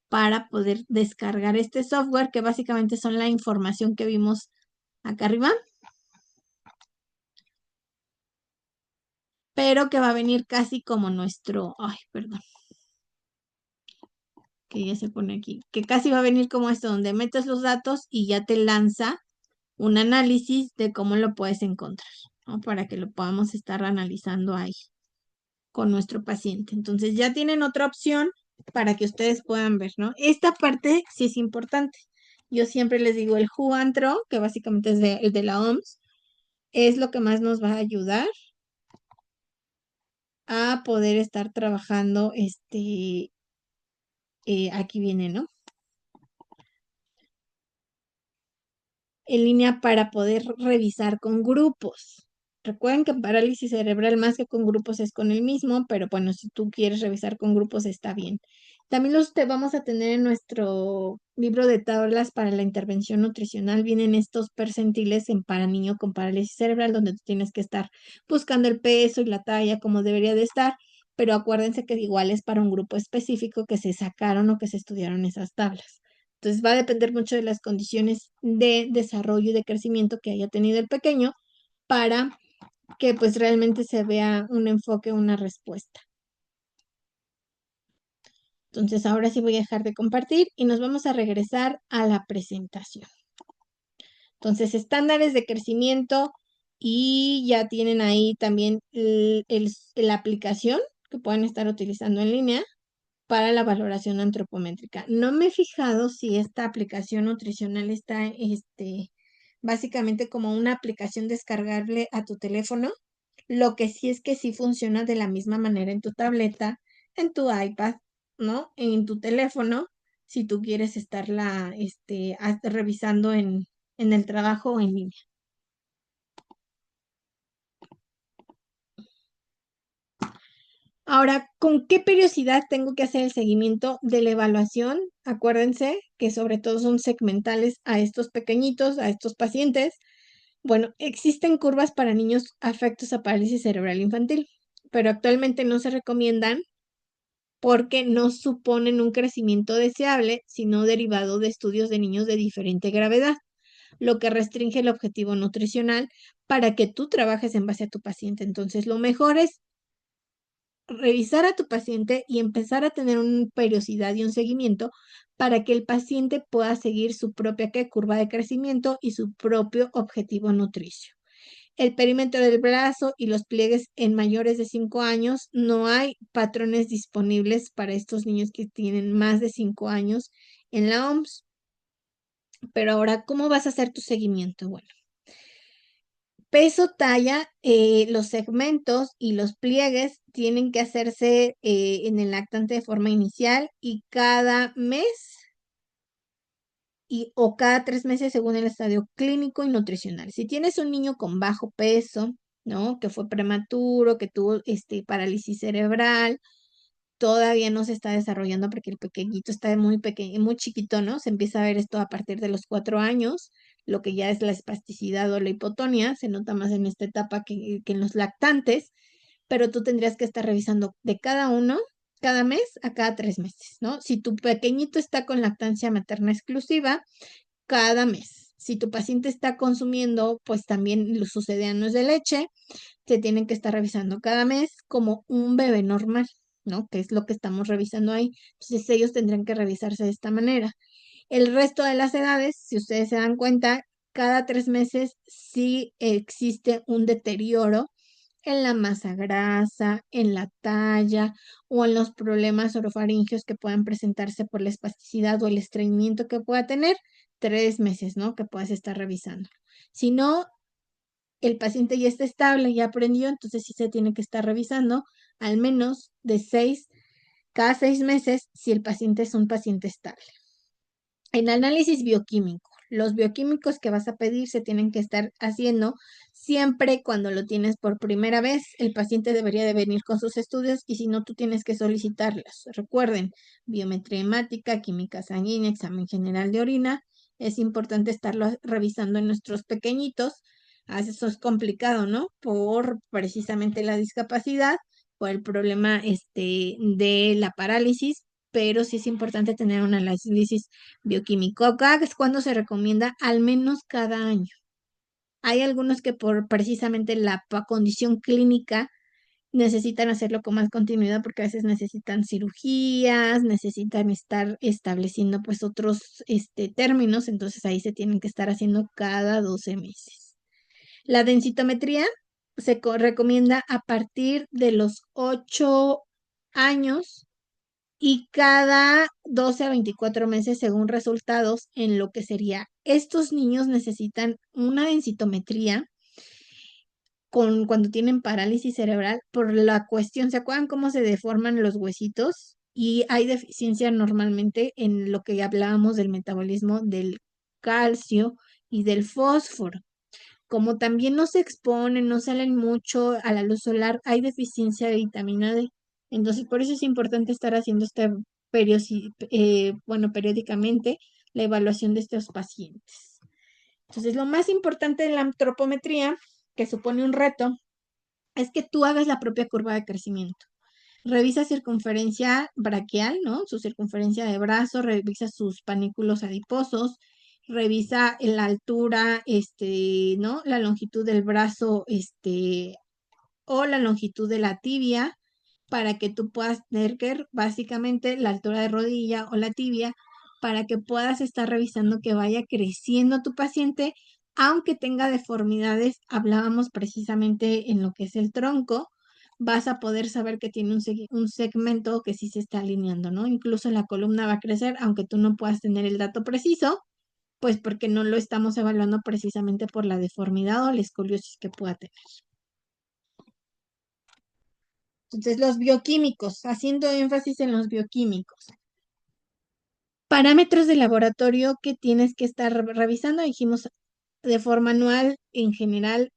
para poder descargar este software, que básicamente son la información que vimos acá arriba, pero que va a venir casi como nuestro, ay, perdón, que ya se pone aquí, que casi va a venir como esto, donde metes los datos y ya te lanza un análisis de cómo lo puedes encontrar, ¿no? Para que lo podamos estar analizando ahí con nuestro paciente. Entonces ya tienen otra opción para que ustedes puedan ver, ¿no? Esta parte sí es importante. Yo siempre les digo el Juantro, que básicamente es el de la OMS, es lo que más nos va a ayudar a poder estar trabajando, aquí viene, ¿no? En línea para poder revisar con grupos. Recuerden que parálisis cerebral más que con grupos es con el mismo, pero bueno, si tú quieres revisar con grupos está bien. También los te vamos a tener en nuestro libro de tablas para la intervención nutricional. Vienen estos percentiles para niño con parálisis cerebral, donde tú tienes que estar buscando el peso y la talla como debería de estar, pero acuérdense que igual es para un grupo específico que se sacaron o que se estudiaron esas tablas. Entonces va a depender mucho de las condiciones de desarrollo y de crecimiento que haya tenido el pequeño para que pues realmente se vea un enfoque, una respuesta. Entonces ahora sí voy a dejar de compartir y nos vamos a regresar a la presentación. Entonces, estándares de crecimiento y ya tienen ahí también la aplicación que pueden estar utilizando en línea para la valoración antropométrica. No me he fijado si esta aplicación nutricional está, básicamente como una aplicación descargable a tu teléfono. Lo que sí es que sí funciona de la misma manera en tu tableta, en tu iPad, ¿no? En tu teléfono, si tú quieres estarla, revisando en el trabajo o en línea. Ahora, ¿con qué periodicidad tengo que hacer el seguimiento de la evaluación? Acuérdense que sobre todo son segmentales a estos pequeñitos, a estos pacientes. Bueno, existen curvas para niños afectos a parálisis cerebral infantil. pero actualmente no se recomiendan porque no suponen un crecimiento deseable, sino derivado de estudios de niños de diferente gravedad, lo que restringe el objetivo nutricional para que tú trabajes en base a tu paciente. Entonces, lo mejor es revisar a tu paciente y empezar a tener una periodicidad y un seguimiento para que el paciente pueda seguir su propia curva de crecimiento y su propio objetivo nutricio. El perímetro del brazo y los pliegues en mayores de 5 años, no hay patrones disponibles para estos niños que tienen más de 5 años en la OMS. Pero ahora, ¿cómo vas a hacer tu seguimiento? Bueno, peso, talla, los segmentos y los pliegues tienen que hacerse en el lactante de forma inicial y cada mes o cada 3 meses según el estadio clínico y nutricional. Si tienes un niño con bajo peso, ¿no? Que fue prematuro, que tuvo parálisis cerebral, todavía no se está desarrollando porque el pequeñito está muy pequeño, muy chiquito, ¿no? Se empieza a ver esto a partir de los 4 años, lo que ya es la espasticidad o la hipotonía, se nota más en esta etapa que en los lactantes, pero tú tendrías que estar revisando de cada uno, cada mes a cada 3 meses, ¿no? Si tu pequeñito está con lactancia materna exclusiva, cada mes. Si tu paciente está consumiendo, pues también los sucedáneos de leche, se tienen que estar revisando cada mes como un bebé normal, ¿no? Que es lo que estamos revisando ahí. Entonces ellos tendrán que revisarse de esta manera. El resto de las edades, si ustedes se dan cuenta, cada 3 meses sí existe un deterioro en la masa grasa, en la talla o en los problemas orofaringeos que puedan presentarse por la espasticidad o el estreñimiento que pueda tener. 3 meses, ¿no? Que puedas estar revisando. Si no, el paciente ya está estable, ya aprendió, entonces sí se tiene que estar revisando al menos de 6, cada 6 meses si el paciente es un paciente estable. En análisis bioquímico, los bioquímicos que vas a pedir se tienen que estar haciendo siempre cuando lo tienes por primera vez. El paciente debería de venir con sus estudios y si no, tú tienes que solicitarlos. Recuerden, biometría hemática, química sanguínea, examen general de orina. Es importante estarlo revisando en nuestros pequeñitos. A veces eso es complicado, ¿no? Por precisamente la discapacidad, por el problema de la parálisis, pero sí es importante tener un análisis bioquímico. Acá es cuando se recomienda al menos cada año. Hay algunos que por precisamente la condición clínica necesitan hacerlo con más continuidad porque a veces necesitan cirugías, necesitan estar estableciendo pues otros términos, entonces ahí se tienen que estar haciendo cada 12 meses. La densitometría se recomienda a partir de los 8 años y cada 12 a 24 meses según resultados en lo que sería. Estos niños necesitan una densitometría cuando tienen parálisis cerebral por la cuestión, ¿se acuerdan cómo se deforman los huesitos? Y hay deficiencia normalmente en lo que hablábamos del metabolismo del calcio y del fósforo. Como también no se exponen, no salen mucho a la luz solar, hay deficiencia de vitamina D. Entonces, por eso es importante estar haciendo periódicamente la evaluación de estos pacientes. Entonces, lo más importante de la antropometría, que supone un reto, es que tú hagas la propia curva de crecimiento. Revisa circunferencia braquial, ¿no? Su circunferencia de brazo, revisa sus panículos adiposos, revisa la altura, ¿no? La longitud del brazo, o la longitud de la tibia, para que tú puedas tener que, básicamente, la altura de rodilla o la tibia, para que puedas estar revisando que vaya creciendo tu paciente, aunque tenga deformidades. Hablábamos precisamente en lo que es el tronco, vas a poder saber que tiene un segmento que sí se está alineando, ¿no? Incluso la columna va a crecer, aunque tú no puedas tener el dato preciso, pues porque no lo estamos evaluando precisamente por la deformidad o la escoliosis que pueda tener. Entonces, los bioquímicos, haciendo énfasis en los bioquímicos. Parámetros de laboratorio que tienes que estar revisando, dijimos de forma anual, en general,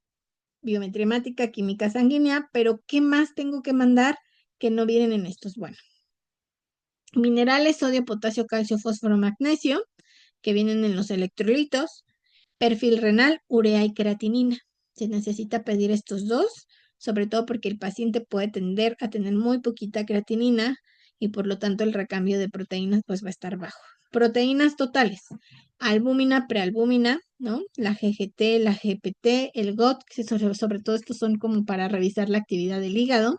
biometría hemática, química sanguínea, pero ¿qué más tengo que mandar que no vienen en estos? Bueno, minerales, sodio, potasio, calcio, fósforo, magnesio, que vienen en los electrolitos, perfil renal, urea y creatinina. Se necesita pedir estos dos sobre todo porque el paciente puede tender a tener muy poquita creatinina y por lo tanto el recambio de proteínas pues va a estar bajo. Proteínas totales, albúmina, prealbúmina, ¿no? La GGT, la GPT, el GOT, que sobre todo estos son como para revisar la actividad del hígado,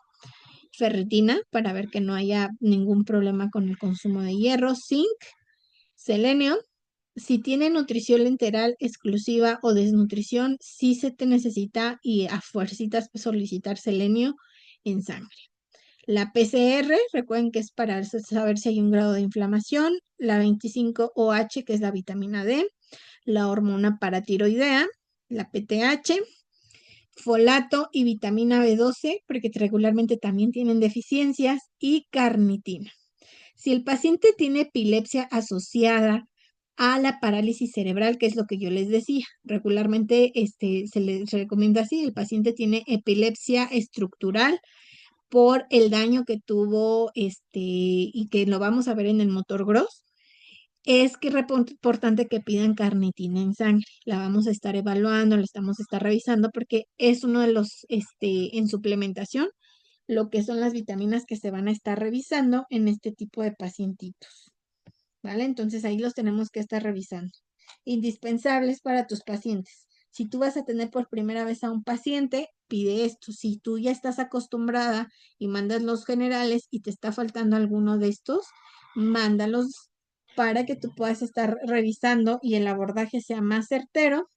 ferritina, para ver que no haya ningún problema con el consumo de hierro, zinc, selenio. Si tiene nutrición enteral exclusiva o desnutrición, sí se te necesita y a fuercitas solicitar selenio en sangre. La PCR, recuerden que es para saber si hay un grado de inflamación. La 25OH, que es la vitamina D. La hormona paratiroidea, la PTH. Folato y vitamina B12, porque regularmente también tienen deficiencias. Y carnitina. Si el paciente tiene epilepsia asociada a la parálisis cerebral, que es lo que yo les decía, regularmente se les recomienda así, el paciente tiene epilepsia estructural por el daño que tuvo y que lo vamos a ver en el motor gross. Es que es importante que pidan carnitina en sangre. La vamos a estar evaluando, la estamos a estar revisando porque es uno de los, en suplementación, lo que son las vitaminas que se van a estar revisando en este tipo de pacientitos, ¿vale? Entonces ahí los tenemos que estar revisando. Indispensables para tus pacientes. Si tú vas a tener por primera vez a un paciente, pide esto. Si tú ya estás acostumbrada y mandas los generales y te está faltando alguno de estos, mándalos para que tú puedas estar revisando y el abordaje sea más certero,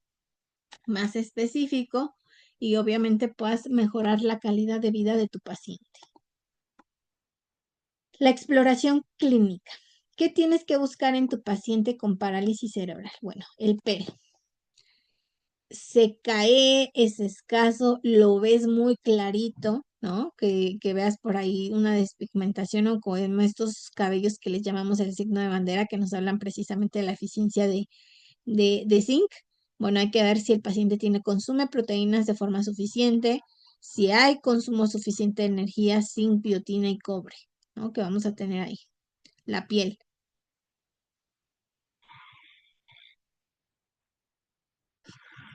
más específico y obviamente puedas mejorar la calidad de vida de tu paciente. La exploración clínica. ¿Qué tienes que buscar en tu paciente con parálisis cerebral? Bueno, el pelo. Se cae, es escaso, lo ves muy clarito, ¿no? Que veas por ahí una despigmentación o con estos cabellos que les llamamos el signo de bandera, que nos hablan precisamente de la eficiencia de zinc. Bueno, hay que ver si el paciente consume proteínas de forma suficiente, si hay consumo suficiente de energía, zinc, biotina y cobre, ¿no? Que vamos a tener ahí. La piel.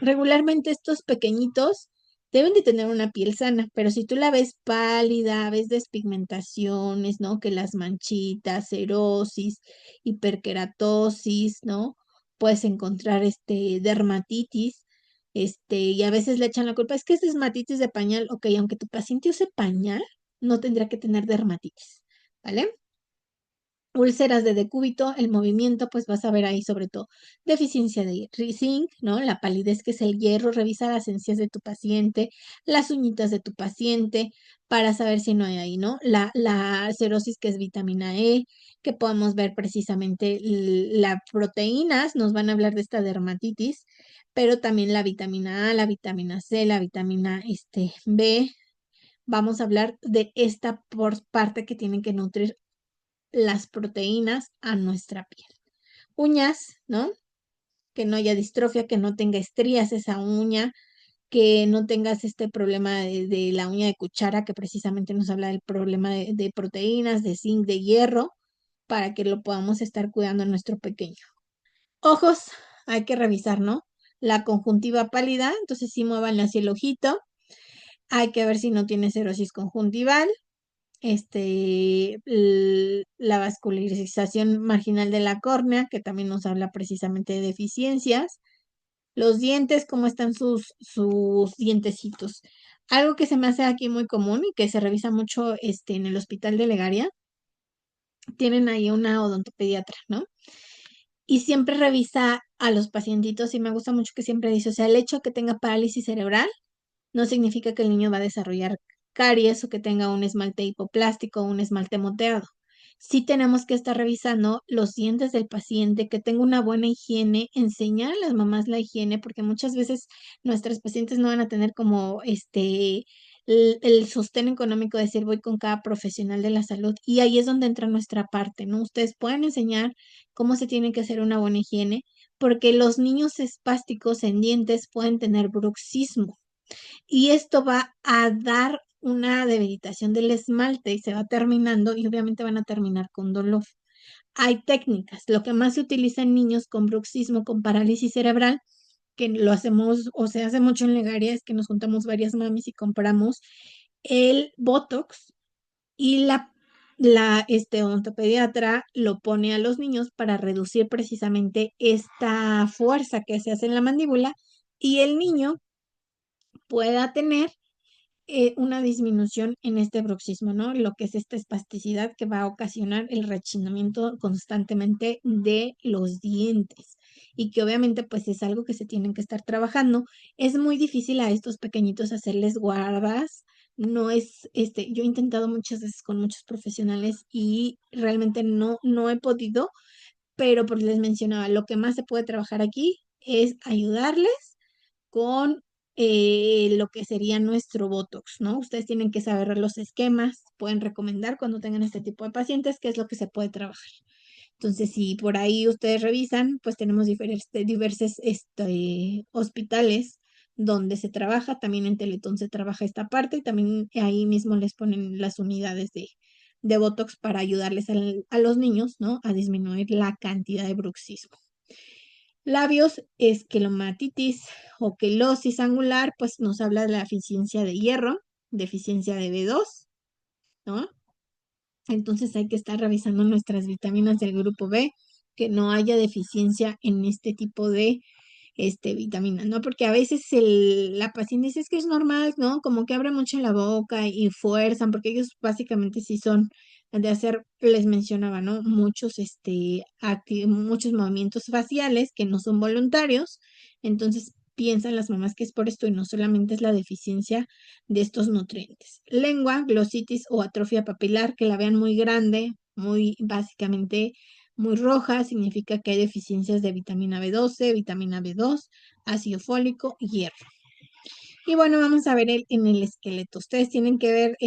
Regularmente estos pequeñitos deben de tener una piel sana, pero si tú la ves pálida, ves despigmentaciones, ¿no? Que las manchitas, cerosis, hiperkeratosis, ¿no? Puedes encontrar dermatitis, y a veces le echan la culpa, es que es dermatitis de pañal, ok, aunque tu paciente use pañal, no tendría que tener dermatitis, ¿vale? Úlceras de decúbito, el movimiento, pues vas a ver ahí sobre todo deficiencia de zinc, ¿no? La palidez, que es el hierro, revisa las encías de tu paciente, las uñitas de tu paciente, para saber si no hay ahí, ¿no? La cerosis, que es vitamina E, que podemos ver precisamente las proteínas, nos van a hablar de esta dermatitis, pero también la vitamina A, la vitamina C, la vitamina B. Vamos a hablar de esta parte que tienen que nutrir las proteínas a nuestra piel. Uñas, ¿no? Que no haya distrofia, que no tenga estrías esa uña, que no tengas este problema de la uña de cuchara, que precisamente nos habla del problema de proteínas, de zinc, de hierro, para que lo podamos estar cuidando a nuestro pequeño. Ojos, hay que revisar, ¿no? La conjuntiva pálida, entonces sí muevan hacia el ojito. Hay que ver si no tiene cerosis conjuntival. La vascularización marginal de la córnea, que también nos habla precisamente de deficiencias. Los dientes, cómo están sus dientecitos. Algo que se me hace aquí muy común y que se revisa mucho en el hospital de Legaria, tienen ahí una odontopediatra, ¿no? Y siempre revisa a los pacientitos y me gusta mucho que siempre dice, o sea, el hecho de que tenga parálisis cerebral no significa que el niño va a desarrollar caries o que tenga un esmalte hipoplástico o un esmalte moteado. Sí tenemos que estar revisando los dientes del paciente, que tenga una buena higiene, enseñar a las mamás la higiene, porque muchas veces nuestras pacientes no van a tener como el sostén económico de decir voy con cada profesional de la salud y ahí es donde entra nuestra parte, ¿no? Ustedes pueden enseñar cómo se tiene que hacer una buena higiene, porque los niños espásticos en dientes pueden tener bruxismo y esto va a dar una debilitación del esmalte y se va terminando y obviamente van a terminar con dolor. Hay técnicas, lo que más se utiliza en niños con bruxismo, con parálisis cerebral, que lo hacemos o se hace mucho en Legaria, es que nos juntamos varias mamis y compramos el Botox y la odontopediatra lo pone a los niños para reducir precisamente esta fuerza que se hace en la mandíbula y el niño pueda tener una disminución en este bruxismo, ¿no? Lo que es esta espasticidad que va a ocasionar el rechinamiento constantemente de los dientes y que obviamente pues es algo que se tienen que estar trabajando. Es muy difícil a estos pequeñitos hacerles guardas. No es, yo he intentado muchas veces con muchos profesionales y realmente no he podido, pero porque les mencionaba, lo que más se puede trabajar aquí es ayudarles con lo que sería nuestro Botox, ¿no? Ustedes tienen que saber los esquemas, pueden recomendar cuando tengan este tipo de pacientes qué es lo que se puede trabajar. Entonces, si por ahí ustedes revisan, pues tenemos diversos hospitales donde se trabaja, también en Teletón se trabaja esta parte y también ahí mismo les ponen las unidades de Botox para ayudarles a los niños, ¿no? A disminuir la cantidad de bruxismo. Labios, esquelomatitis o quelosis angular, pues nos habla de la deficiencia de hierro, deficiencia de B2, ¿no? Entonces hay que estar revisando nuestras vitaminas del grupo B, que no haya deficiencia en este tipo de vitaminas, ¿no? Porque a veces la paciente dice es que es normal, ¿no? Como que abre mucho la boca y fuerzan, porque ellos básicamente sí son de hacer, les mencionaba, ¿no? Muchos movimientos faciales que no son voluntarios, entonces piensan las mamás que es por esto y no solamente es la deficiencia de estos nutrientes. Lengua, glositis o atrofia papilar, que la vean muy grande, muy básicamente muy roja, significa que hay deficiencias de vitamina B12, vitamina B2, ácido fólico y hierro. Y bueno, vamos a ver en el esqueleto. Ustedes tienen que ver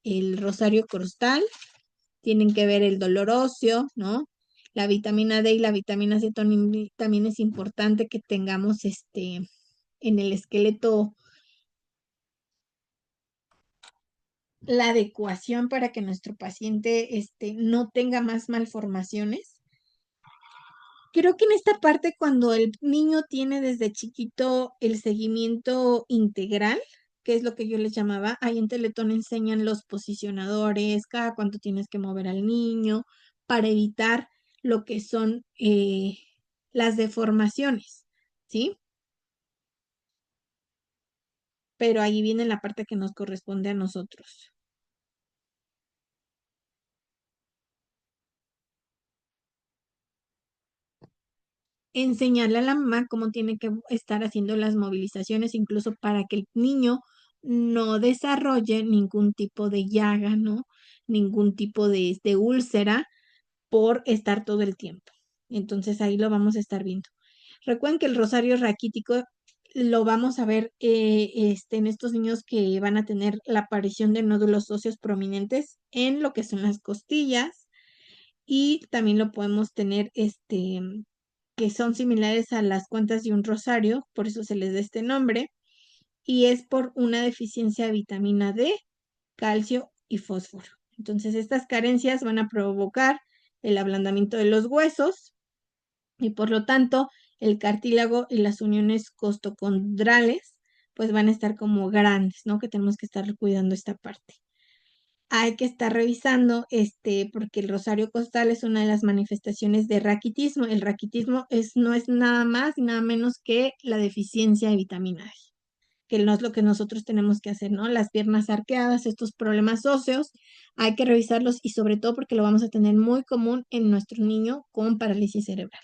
el rosario crustal, tienen que ver el dolor óseo, ¿no? La vitamina D y la vitamina C también es importante que tengamos en el esqueleto la adecuación para que nuestro paciente no tenga más malformaciones. Creo que en esta parte, cuando el niño tiene desde chiquito el seguimiento integral, que es lo que yo les llamaba, ahí en Teletón enseñan los posicionadores, cada cuánto tienes que mover al niño, para evitar lo que son las deformaciones, ¿sí? Pero ahí viene la parte que nos corresponde a nosotros. Enseñarle a la mamá cómo tiene que estar haciendo las movilizaciones, incluso para que el niño no desarrolle ningún tipo de llaga, ¿no? Ningún tipo de úlcera por estar todo el tiempo. Entonces ahí lo vamos a estar viendo. Recuerden que el rosario raquítico lo vamos a ver en estos niños que van a tener la aparición de nódulos óseos prominentes en lo que son las costillas y también lo podemos tener que son similares a las cuentas de un rosario, por eso se les da este nombre, y es por una deficiencia de vitamina D, calcio y fósforo. Entonces, estas carencias van a provocar el ablandamiento de los huesos y por lo tanto el cartílago y las uniones costocondrales pues van a estar como grandes, ¿no? Que tenemos que estar cuidando esta parte. Hay que estar revisando, porque el rosario costal es una de las manifestaciones de raquitismo. El raquitismo no es nada más y nada menos que la deficiencia de vitamina D, que no es lo que nosotros tenemos que hacer, ¿no? Las piernas arqueadas, estos problemas óseos, hay que revisarlos y sobre todo porque lo vamos a tener muy común en nuestro niño con parálisis cerebral.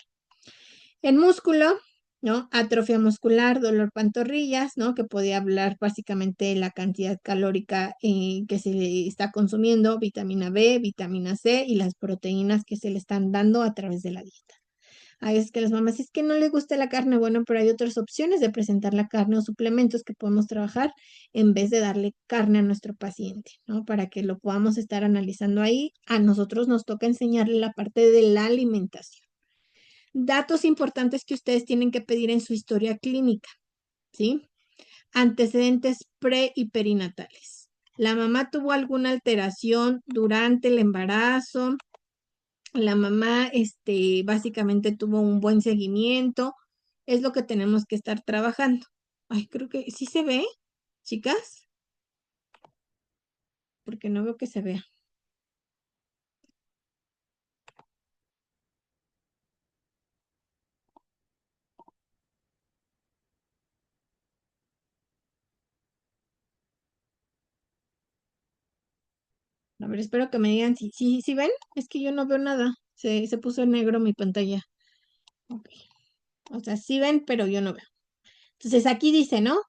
El músculo, ¿no? Atrofia muscular, dolor pantorrillas, ¿no? Que podía hablar básicamente de la cantidad calórica que se le está consumiendo, vitamina B, vitamina C y las proteínas que se le están dando a través de la dieta. Hay veces que las mamás es que no les gusta la carne, bueno, pero hay otras opciones de presentar la carne o suplementos que podemos trabajar en vez de darle carne a nuestro paciente, ¿no? Para que lo podamos estar analizando ahí. A nosotros nos toca enseñarle la parte de la alimentación. Datos importantes que ustedes tienen que pedir en su historia clínica, ¿sí? Antecedentes pre y perinatales. La mamá tuvo alguna alteración durante el embarazo. La mamá, básicamente tuvo un buen seguimiento. es lo que tenemos que estar trabajando. Ay, creo que sí se ve, chicas, porque no veo que se vea. A ver, espero que me digan si ven. Es que yo no veo nada. Se puso en negro mi pantalla. Ok. O sea, sí ven, pero yo no veo. Entonces aquí dice, ¿no?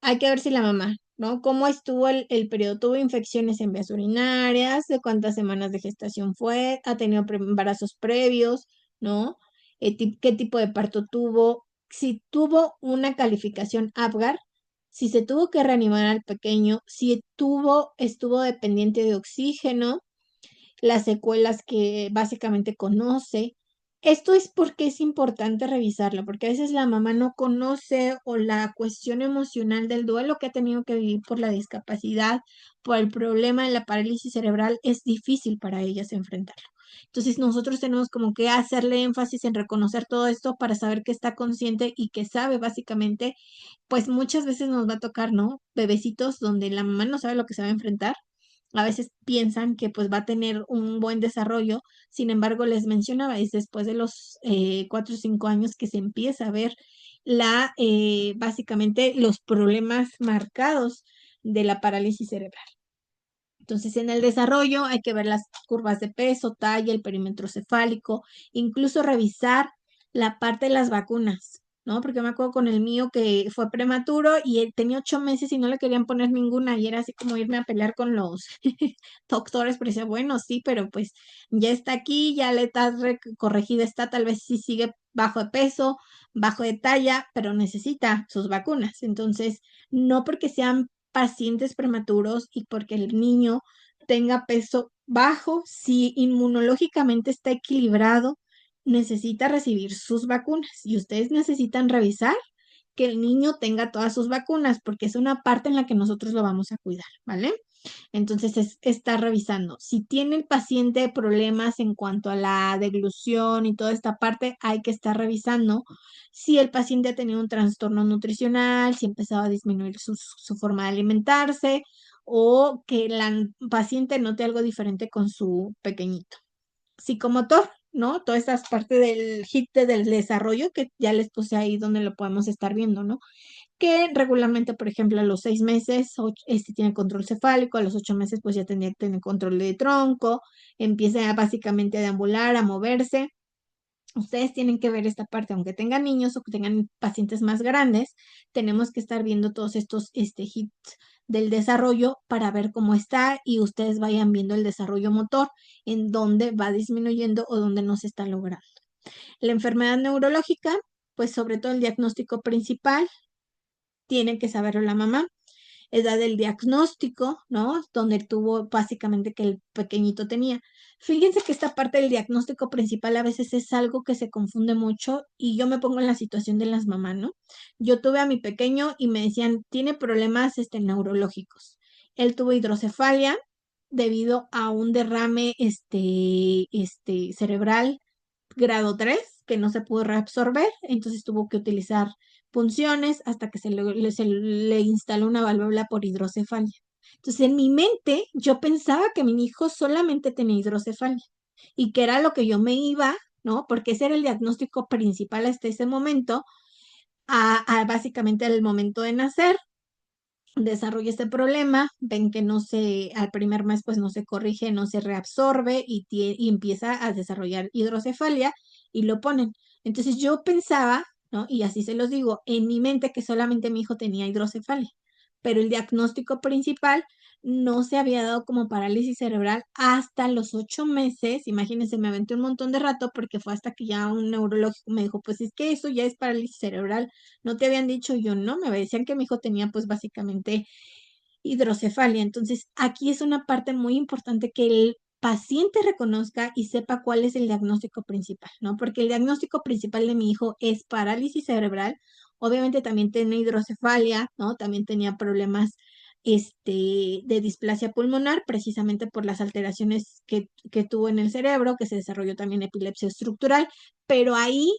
Hay que ver si la mamá, ¿no? ¿Cómo estuvo el periodo? ¿Tuvo infecciones en vías urinarias? ¿De cuántas semanas de gestación fue? ¿Ha tenido embarazos previos? ¿No? ¿Qué tipo de parto tuvo? Si tuvo una calificación Apgar, si se tuvo que reanimar al pequeño, si estuvo dependiente de oxígeno, las secuelas que básicamente conoce. Esto es porque es importante revisarlo, porque a veces la mamá no conoce o la cuestión emocional del duelo que ha tenido que vivir por la discapacidad, por el problema de la parálisis cerebral, es difícil para ellas enfrentarlo. Entonces nosotros tenemos como que hacerle énfasis en reconocer todo esto para saber que está consciente y que sabe básicamente, pues muchas veces nos va a tocar, ¿no? Bebecitos donde la mamá no sabe lo que se va a enfrentar, a veces piensan que pues va a tener un buen desarrollo. Sin embargo, les mencionaba, es después de los 4 o 5 años que se empieza a ver básicamente los problemas marcados de la parálisis cerebral. Entonces, en el desarrollo hay que ver las curvas de peso, talla, el perímetro cefálico, incluso revisar la parte de las vacunas, ¿no? Porque me acuerdo con el mío que fue prematuro y él tenía 8 meses y no le querían poner ninguna y era así como irme a pelear con los doctores, pero decía, bueno, sí, pero pues ya está aquí, ya le está corregida está, tal vez sí sigue bajo de peso, bajo de talla, pero necesita sus vacunas. Entonces, no porque sean pacientes prematuros y porque el niño tenga peso bajo, si inmunológicamente está equilibrado, necesita recibir sus vacunas y ustedes necesitan revisar que el niño tenga todas sus vacunas porque es una parte en la que nosotros lo vamos a cuidar, ¿vale? Entonces es estar revisando. Si tiene el paciente problemas en cuanto a la deglución y toda esta parte, hay que estar revisando si el paciente ha tenido un trastorno nutricional, si empezaba a disminuir su forma de alimentarse o que la paciente note algo diferente con su pequeñito. Psicomotor, ¿no? Todas estas partes del HIT del desarrollo que ya les puse ahí donde lo podemos estar viendo, ¿no? Que regularmente, por ejemplo, a los 6 meses, tiene control cefálico, a los 8 meses, pues ya tendría que tener control de tronco, empieza básicamente a deambular, a moverse. Ustedes tienen que ver esta parte, aunque tengan niños o que tengan pacientes más grandes, tenemos que estar viendo todos estos hits del desarrollo para ver cómo está y ustedes vayan viendo el desarrollo motor, en dónde va disminuyendo o dónde no se está logrando. La enfermedad neurológica, pues sobre todo el diagnóstico principal, tiene que saberlo la mamá. Edad del diagnóstico, ¿no? Donde tuvo básicamente que el pequeñito tenía. Fíjense que esta parte del diagnóstico principal a veces es algo que se confunde mucho y yo me pongo en la situación de las mamás, ¿no? Yo tuve a mi pequeño y me decían, tiene problemas neurológicos. Él tuvo hidrocefalia debido a un derrame cerebral grado 3 que no se pudo reabsorber, entonces tuvo que utilizar punciones hasta que se le instaló una válvula por hidrocefalia. Entonces, en mi mente, yo pensaba que mi hijo solamente tenía hidrocefalia y que era lo que yo me iba, ¿no? Porque ese era el diagnóstico principal hasta ese momento, básicamente al momento de nacer. Desarrolla este problema, ven que al primer mes pues no se corrige, no se reabsorbe y empieza a desarrollar hidrocefalia y lo ponen. Entonces yo pensaba, ¿no? Y así se los digo, en mi mente que solamente mi hijo tenía hidrocefalia, pero el diagnóstico principal no se había dado como parálisis cerebral hasta los 8 meses. Imagínense, me aventé un montón de rato porque fue hasta que ya un neurológico me dijo, pues es que eso ya es parálisis cerebral. ¿No te habían dicho? Yo no, me decían que mi hijo tenía pues básicamente hidrocefalia. Entonces, aquí es una parte muy importante que el paciente reconozca y sepa cuál es el diagnóstico principal, ¿no? Porque el diagnóstico principal de mi hijo es parálisis cerebral. Obviamente también tiene hidrocefalia, ¿no? También tenía problemas de displasia pulmonar, precisamente por las alteraciones que tuvo en el cerebro, que se desarrolló también epilepsia estructural, pero ahí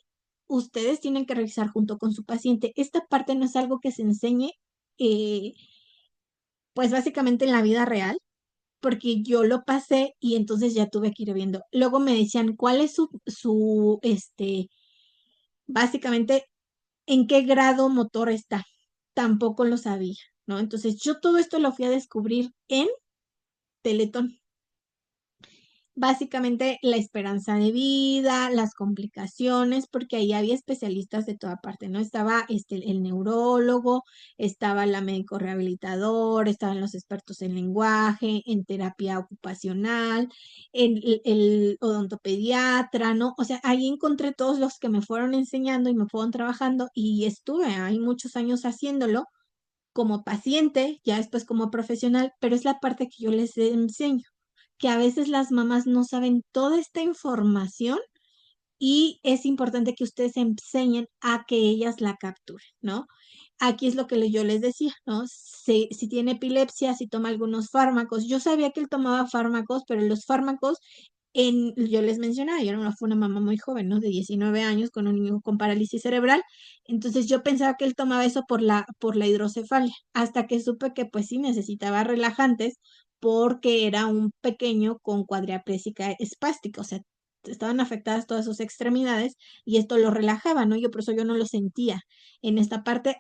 ustedes tienen que revisar junto con su paciente. Esta parte no es algo que se enseñe, eh, pues básicamente en la vida real, porque yo lo pasé y entonces ya tuve que ir viendo. Luego me decían, ¿cuál es básicamente, en qué grado motor está? Tampoco lo sabía, ¿no? Entonces yo todo esto lo fui a descubrir en Teletón. Básicamente la esperanza de vida, las complicaciones, porque ahí había especialistas de toda parte, ¿no? Estaba el neurólogo, estaba la médico rehabilitador, estaban los expertos en lenguaje, en terapia ocupacional, el odontopediatra, ¿no? O sea, ahí encontré todos los que me fueron enseñando y me fueron trabajando y estuve ahí muchos años haciéndolo como paciente, ya después como profesional, pero es la parte que yo les enseño, que a veces las mamás no saben toda esta información y es importante que ustedes enseñen a que ellas la capturen, ¿no? Aquí es lo que yo les decía, ¿no? Si tiene epilepsia, si toma algunos fármacos. Yo sabía que él tomaba fármacos, pero los fármacos, yo les mencionaba, fue una mamá muy joven, ¿no? De 19 años con un niño con parálisis cerebral. Entonces yo pensaba que él tomaba eso por la hidrocefalia, hasta que supe que pues sí necesitaba relajantes porque era un pequeño con cuadriaplésica espástica, o sea, estaban afectadas todas sus extremidades y esto lo relajaba, ¿no? Por eso yo no lo sentía en esta parte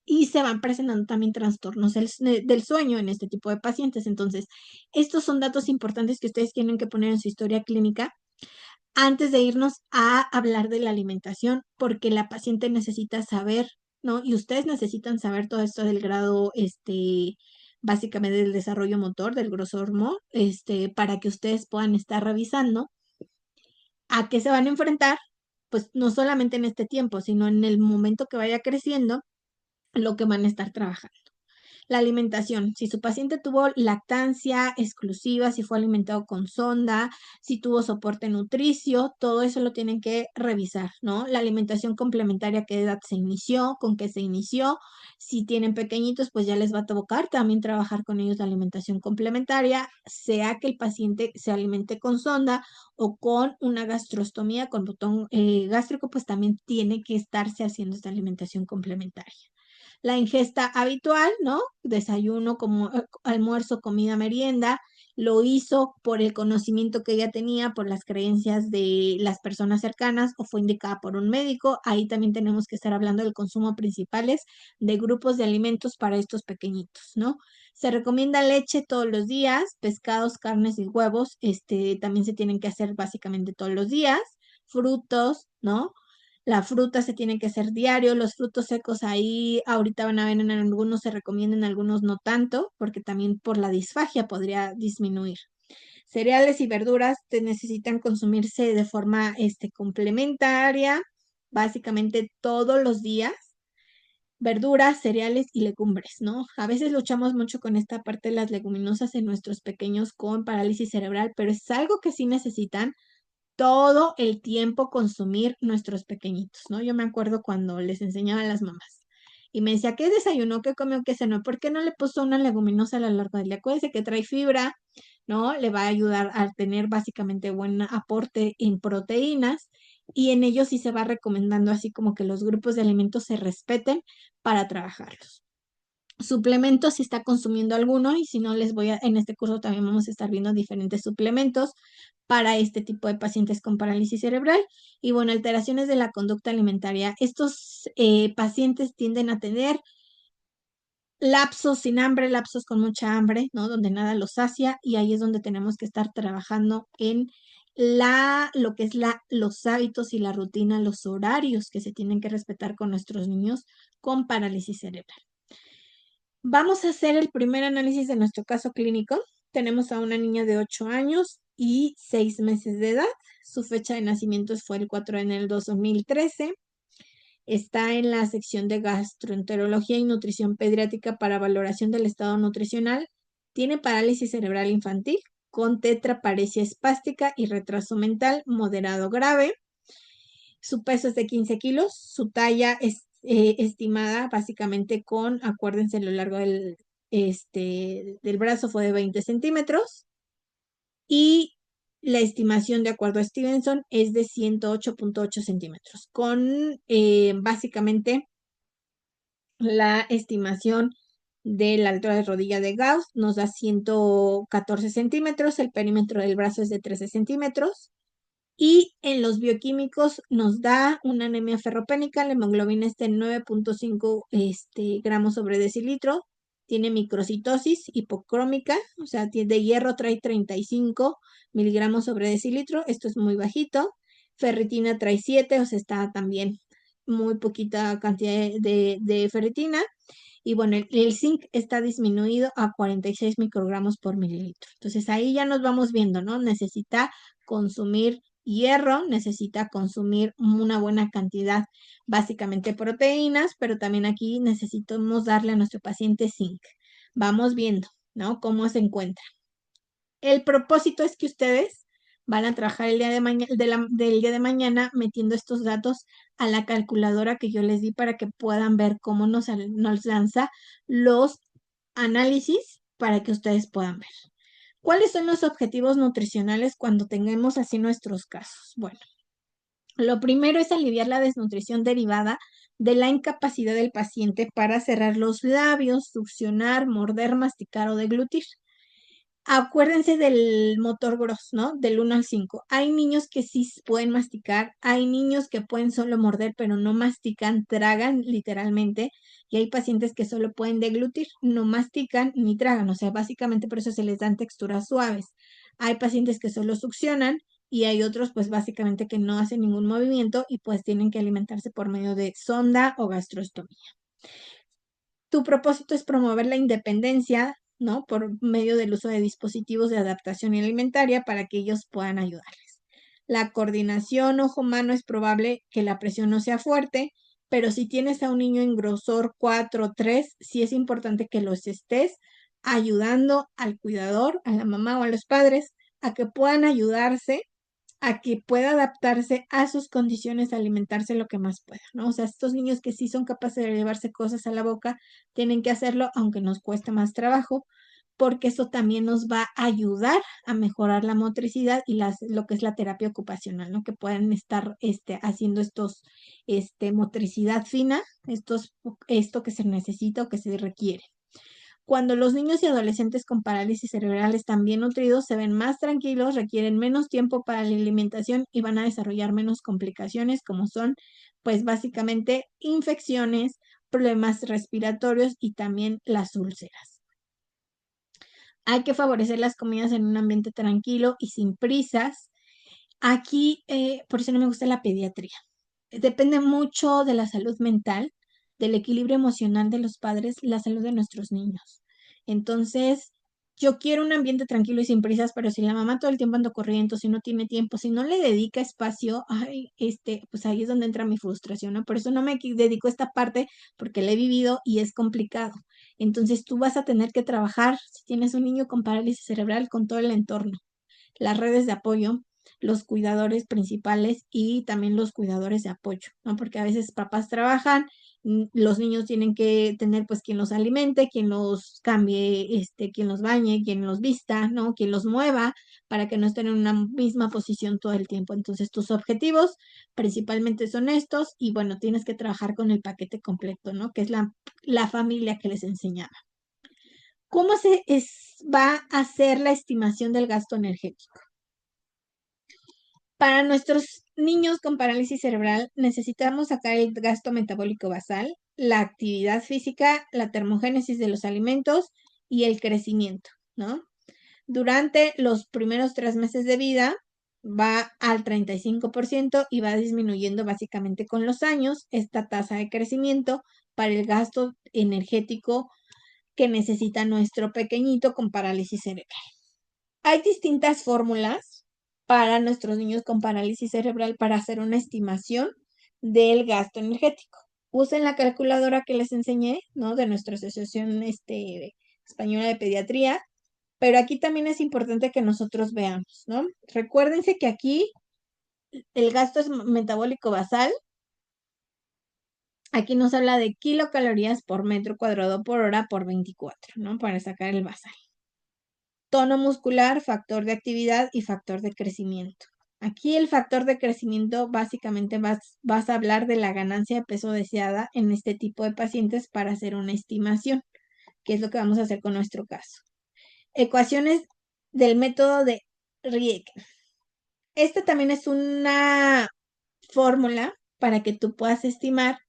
y se van presentando también trastornos del sueño en este tipo de pacientes. Entonces, estos son datos importantes que ustedes tienen que poner en su historia clínica antes de irnos a hablar de la alimentación, porque la paciente necesita saber, ¿no? Y ustedes necesitan saber todo esto del grado, básicamente del desarrollo motor, del grosor para que ustedes puedan estar revisando a qué se van a enfrentar, pues no solamente en este tiempo, sino en el momento que vaya creciendo, lo que van a estar trabajando. La alimentación, si su paciente tuvo lactancia exclusiva, si fue alimentado con sonda, si tuvo soporte nutricio, todo eso lo tienen que revisar, ¿no? La alimentación complementaria, qué edad se inició, con qué se inició. Si tienen pequeñitos, pues ya les va a tocar también trabajar con ellos la alimentación complementaria, sea que el paciente se alimente con sonda o con una gastrostomía con botón gástrico, pues también tiene que estarse haciendo esta alimentación complementaria. La ingesta habitual, ¿no? Desayuno, como almuerzo, comida, merienda. Lo hizo por el conocimiento que ella tenía, por las creencias de las personas cercanas o fue indicada por un médico. Ahí también tenemos que estar hablando del consumo principales de grupos de alimentos para estos pequeñitos, ¿no? Se recomienda leche todos los días, pescados, carnes y huevos, también se tienen que hacer básicamente todos los días, frutos, ¿no? La fruta se tiene que hacer diario, los frutos secos ahí ahorita van a ver en algunos se recomiendan, en algunos no tanto, porque también por la disfagia podría disminuir. Cereales y verduras necesitan consumirse de forma complementaria, básicamente todos los días. Verduras, cereales y legumbres, ¿no? A veces luchamos mucho con esta parte de las leguminosas en nuestros pequeños con parálisis cerebral, pero es algo que sí necesitan todo el tiempo consumir nuestros pequeñitos, ¿no? Yo me acuerdo cuando les enseñaba a las mamás y me decía, ¿qué desayunó? ¿Qué comió? ¿Qué cenó? ¿Por qué no le puso una leguminosa a lo largo del día? Acuérdense que trae fibra, ¿no? Le va a ayudar a tener básicamente buen aporte en proteínas y en ellos sí se va recomendando así como que los grupos de alimentos se respeten para trabajarlos. Suplementos si está consumiendo alguno y si no en este curso también vamos a estar viendo diferentes suplementos para este tipo de pacientes con parálisis cerebral y bueno, alteraciones de la conducta alimentaria. Estos pacientes tienden a tener lapsos sin hambre, lapsos con mucha hambre, ¿no? Donde nada los sacia y ahí es donde tenemos que estar trabajando en lo que es los hábitos y la rutina, los horarios que se tienen que respetar con nuestros niños con parálisis cerebral. Vamos a hacer el primer análisis de nuestro caso clínico. Tenemos a una niña de 8 años y 6 meses de edad. Su fecha de nacimiento fue el 4 de enero de 2013. Está en la sección de gastroenterología y nutrición pediátrica para valoración del estado nutricional. Tiene parálisis cerebral infantil con tetraparesia espástica y retraso mental moderado grave. Su peso es de 15 kilos. Su talla es estimada básicamente acuérdense, a lo largo del brazo fue de 20 centímetros. Y La estimación, de acuerdo a Stevenson, es de 108.8 centímetros, con básicamente la estimación de la altura de rodilla de Gauss nos da 114 centímetros, el perímetro del brazo es de 13 centímetros, y en los bioquímicos nos da una anemia ferropénica, la hemoglobina está en 9.5 gramos sobre decilitro, tiene microcitosis hipocrómica, o sea, de hierro trae 35 miligramos sobre decilitro, esto es muy bajito, ferritina trae 7, o sea, está también muy poquita cantidad de ferritina, y bueno, el zinc está disminuido a 46 microgramos por mililitro. Entonces ahí ya nos vamos viendo, ¿no? Necesita consumir hierro, necesita consumir una buena cantidad, básicamente proteínas, pero también aquí necesitamos darle a nuestro paciente zinc. Vamos viendo, ¿no? Cómo se encuentra. El propósito es que ustedes van a trabajar el día de mañana, del día de mañana metiendo estos datos a la calculadora que yo les di para que puedan ver cómo nos lanza los análisis para que ustedes puedan ver. ¿Cuáles son los objetivos nutricionales cuando tengamos así nuestros casos? Bueno, lo primero es aliviar la desnutrición derivada de la incapacidad del paciente para cerrar los labios, succionar, morder, masticar o deglutir. Acuérdense del motor grosso, ¿no? Del 1 al 5. Hay niños que sí pueden masticar, hay niños que pueden solo morder, pero no mastican, tragan literalmente, y hay pacientes que solo pueden deglutir, no mastican ni tragan, o sea, básicamente por eso se les dan texturas suaves. Hay pacientes que solo succionan y hay otros, pues básicamente que no hacen ningún movimiento y pues tienen que alimentarse por medio de sonda o gastrostomía. Tu propósito es promover la independencia, ¿no? Por medio del uso de dispositivos de adaptación alimentaria para que ellos puedan ayudarles. La coordinación ojo-mano es probable que la presión no sea fuerte, pero si tienes a un niño en grosor 4 o 3, sí es importante que los estés ayudando al cuidador, a la mamá o a los padres, a que puedan ayudarse a que pueda adaptarse a sus condiciones, alimentarse lo que más pueda, ¿no? O sea, estos niños que sí son capaces de llevarse cosas a la boca, tienen que hacerlo aunque nos cueste más trabajo, porque eso también nos va a ayudar a mejorar la motricidad y lo que es la terapia ocupacional, ¿no? Que puedan estar haciendo motricidad fina, esto que se necesita o que se requiere. Cuando los niños y adolescentes con parálisis cerebral están bien nutridos, se ven más tranquilos, requieren menos tiempo para la alimentación y van a desarrollar menos complicaciones como son, pues básicamente infecciones, problemas respiratorios y también las úlceras. Hay que favorecer las comidas en un ambiente tranquilo y sin prisas. Aquí, por eso no me gusta la pediatría. Depende mucho de la salud mental, del equilibrio emocional de los padres, la salud de nuestros niños. Entonces, yo quiero un ambiente tranquilo y sin prisas, pero si la mamá todo el tiempo anda corriendo, si no tiene tiempo, si no le dedica espacio, ay, pues ahí es donde entra mi frustración, ¿no? Por eso no me dedico a esta parte, porque la he vivido y es complicado. Entonces, tú vas a tener que trabajar, si tienes un niño con parálisis cerebral, con todo el entorno, las redes de apoyo, los cuidadores principales y también los cuidadores de apoyo, ¿no? Porque a veces papás trabajan, los niños tienen que tener pues quien los alimente, quien los cambie, quien los bañe, quien los vista, ¿no? Quien los mueva para que no estén en una misma posición todo el tiempo. Entonces, tus objetivos principalmente son estos y bueno, tienes que trabajar con el paquete completo, ¿no? Que es la familia que les enseñaba. ¿Cómo va a hacer la estimación del gasto energético? Para nuestros niños con parálisis cerebral necesitamos sacar el gasto metabólico basal, la actividad física, la termogénesis de los alimentos y el crecimiento, ¿no? Durante los primeros 3 meses de vida va al 35% y va disminuyendo básicamente con los años esta tasa de crecimiento para el gasto energético que necesita nuestro pequeñito con parálisis cerebral. Hay distintas fórmulas para nuestros niños con parálisis cerebral para hacer una estimación del gasto energético. Usen la calculadora que les enseñé, ¿no? De nuestra asociación española de pediatría, pero aquí también es importante que nosotros veamos, ¿no? Recuérdense que aquí el gasto es metabólico basal. Aquí nos habla de kilocalorías por metro cuadrado por hora por 24, ¿no? Para sacar el basal. tono muscular, factor de actividad y factor de crecimiento. Aquí el factor de crecimiento básicamente vas a hablar de la ganancia de peso deseada en este tipo de pacientes para hacer una estimación, que es lo que vamos a hacer con nuestro caso. Ecuaciones del método de Rieke. Esta también es una fórmula para que tú puedas estimar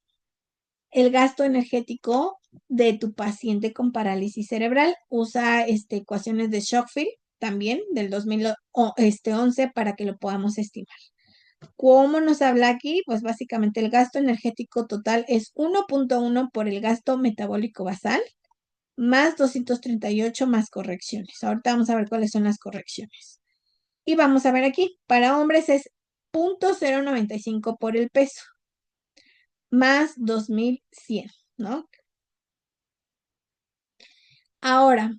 el gasto energético de tu paciente con parálisis cerebral. Usa ecuaciones de Schofield también del 2011 para que lo podamos estimar. ¿Cómo nos habla aquí? Pues básicamente el gasto energético total es 1.1 por el gasto metabólico basal más 238 más correcciones. Ahorita vamos a ver cuáles son las correcciones. Y vamos a ver aquí, para hombres es 0.095 por el peso más 2100, ¿no? Ahora,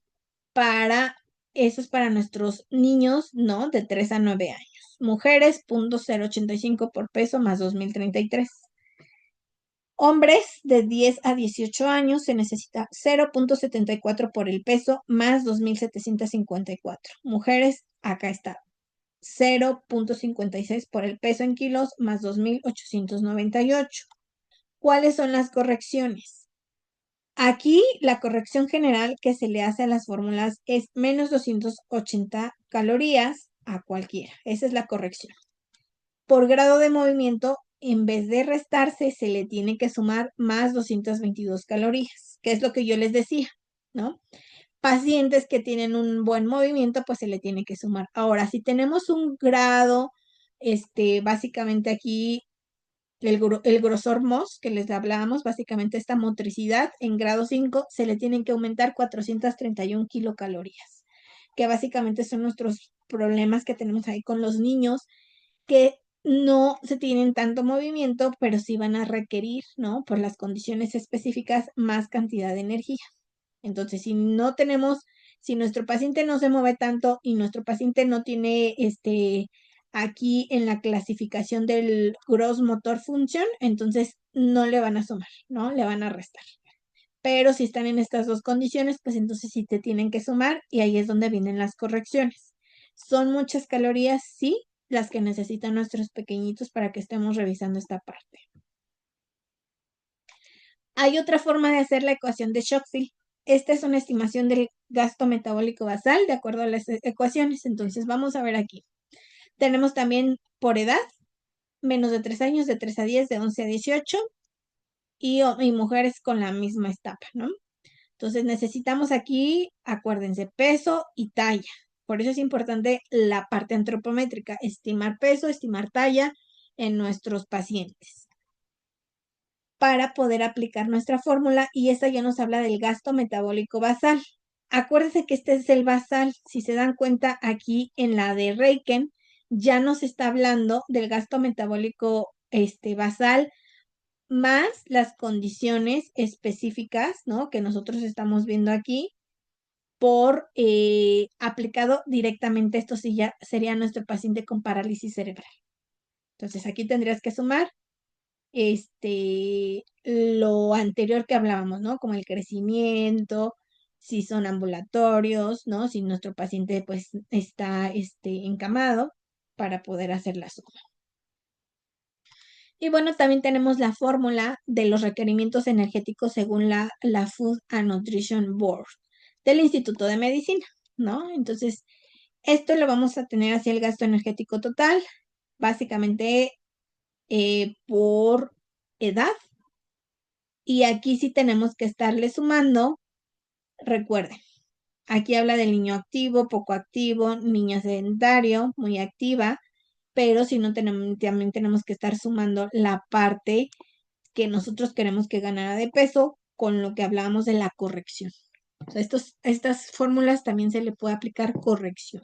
eso es para nuestros niños, ¿no? De 3 a 9 años. Mujeres, 0.085 por peso más 2033. Hombres de 10 a 18 años se necesita 0.74 por el peso más 2754. Mujeres, acá está, 0.56 por el peso en kilos más 2898. ¿Cuáles son las correcciones? Aquí la corrección general que se le hace a las fórmulas es menos 280 calorías a cualquiera. Esa es la corrección. Por grado de movimiento, en vez de restarse, se le tiene que sumar más 222 calorías, que es lo que yo les decía, ¿no? Pacientes que tienen un buen movimiento, pues se le tiene que sumar. Ahora, si tenemos un grado, básicamente aquí el grosor MOS que les hablábamos, básicamente esta motricidad en grado 5, se le tienen que aumentar 431 kilocalorías, que básicamente son nuestros problemas que tenemos ahí con los niños, que no se tienen tanto movimiento, pero sí van a requerir, ¿no? Por las condiciones específicas, más cantidad de energía. Entonces, si nuestro paciente no se mueve tanto y nuestro paciente no tiene aquí en la clasificación del Gross Motor Function, entonces no le van a sumar, ¿no? Le van a restar. Pero si están en estas dos condiciones, pues entonces sí te tienen que sumar y ahí es donde vienen las correcciones. Son muchas calorías, sí, las que necesitan nuestros pequeñitos para que estemos revisando esta parte. Hay otra forma de hacer la ecuación de Schofield. Esta es una estimación del gasto metabólico basal de acuerdo a las ecuaciones. Entonces vamos a ver aquí. Tenemos también por edad, menos de 3 años, de 3 a 10, de 11 a 18 y mujeres con la misma etapa, ¿no? Entonces necesitamos aquí, acuérdense, peso y talla. Por eso es importante la parte antropométrica, estimar peso, estimar talla en nuestros pacientes para poder aplicar nuestra fórmula y esta ya nos habla del gasto metabólico basal. Acuérdense que este es el basal. Si se dan cuenta aquí en la de Reiken, ya nos está hablando del gasto metabólico basal más las condiciones específicas, ¿no? Que nosotros estamos viendo aquí por aplicado directamente, esto sí ya sería nuestro paciente con parálisis cerebral. Entonces aquí tendrías que sumar lo anterior que hablábamos, ¿no? Como el crecimiento, si son ambulatorios, ¿no? Si nuestro paciente pues está encamado para poder hacer la suma. Y bueno, también tenemos la fórmula de los requerimientos energéticos según la Food and Nutrition Board del Instituto de Medicina, ¿no? Entonces, esto lo vamos a tener hacia el gasto energético total, básicamente por edad. Y aquí sí tenemos que estarle sumando, recuerden, aquí habla del niño activo, poco activo, niño sedentario, muy activa, pero si no tenemos, también tenemos que estar sumando la parte que nosotros queremos que ganara de peso con lo que hablábamos de la corrección. O sea, estas fórmulas también se le puede aplicar corrección.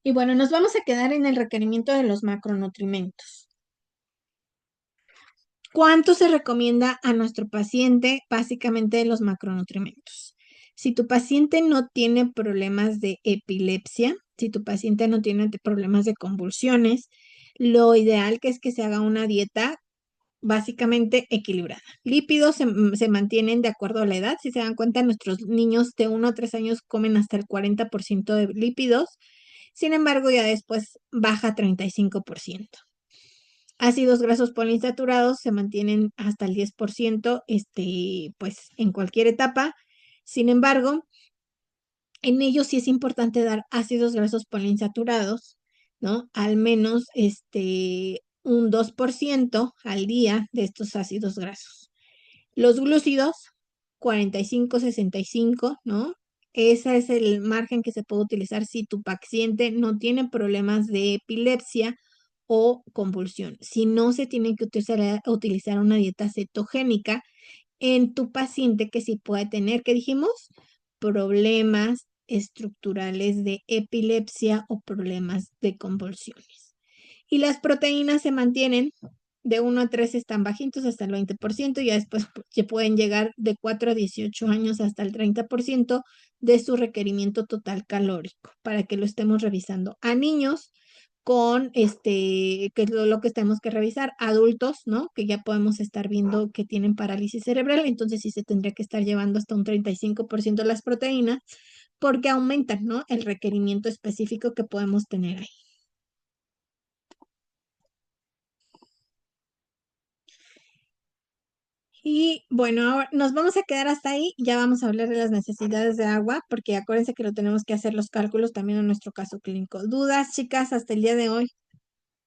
Y bueno, nos vamos a quedar en el requerimiento de los macronutrimentos. ¿Cuánto se recomienda a nuestro paciente? Básicamente los macronutrimentos. Si tu paciente no tiene problemas de epilepsia, si tu paciente no tiene problemas de convulsiones, lo ideal que es que se haga una dieta básicamente equilibrada. Lípidos se mantienen de acuerdo a la edad. Si se dan cuenta, nuestros niños de 1 a 3 años comen hasta el 40% de lípidos. Sin embargo, ya después baja a 35%. Ácidos grasos poliinsaturados se mantienen hasta el 10%, pues en cualquier etapa. Sin embargo, en ellos sí es importante dar ácidos grasos poliinsaturados, ¿no? Al menos un 2% al día de estos ácidos grasos. Los glúcidos, 45, 65, ¿no? Ese es el margen que se puede utilizar si tu paciente no tiene problemas de epilepsia o convulsión. Si no, se tiene que utilizar una dieta cetogénica en tu paciente que sí puede tener, ¿qué dijimos? Problemas estructurales de epilepsia o problemas de convulsiones. Y las proteínas se mantienen de 1 a 3, están bajitos hasta el 20%, y ya después que pueden llegar de 4 a 18 años hasta el 30% de su requerimiento total calórico, para que lo estemos revisando. A niños con que es lo que tenemos que revisar, adultos, ¿no? Que ya podemos estar viendo que tienen parálisis cerebral, entonces sí se tendría que estar llevando hasta un 35% de las proteínas, porque aumentan, ¿no? El requerimiento específico que podemos tener ahí. Y bueno, ahora nos vamos a quedar hasta ahí. Ya vamos a hablar de las necesidades de agua, porque acuérdense que lo tenemos que hacer los cálculos también en nuestro caso clínico. ¿Dudas, chicas, hasta el día de hoy?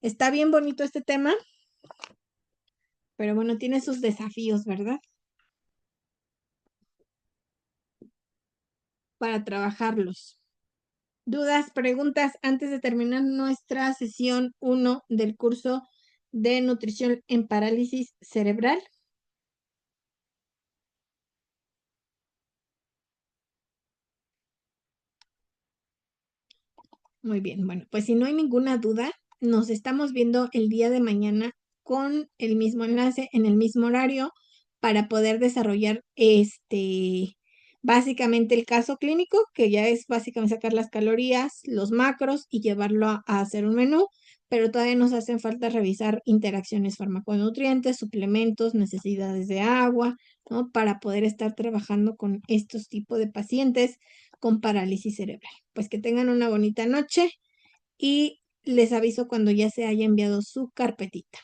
Está bien bonito este tema, pero bueno, tiene sus desafíos, ¿verdad? Para trabajarlos. ¿Dudas, preguntas antes de terminar nuestra sesión 1 del curso de nutrición en parálisis cerebral? Muy bien, bueno, pues si no hay ninguna duda, nos estamos viendo el día de mañana con el mismo enlace, en el mismo horario, para poder desarrollar básicamente el caso clínico, que ya es básicamente sacar las calorías, los macros y llevarlo a hacer un menú, pero todavía nos hacen falta revisar interacciones farmaconutrientes, suplementos, necesidades de agua, ¿no? Para poder estar trabajando con estos tipos de pacientes con parálisis cerebral. Pues que tengan una bonita noche y les aviso cuando ya se haya enviado su carpetita.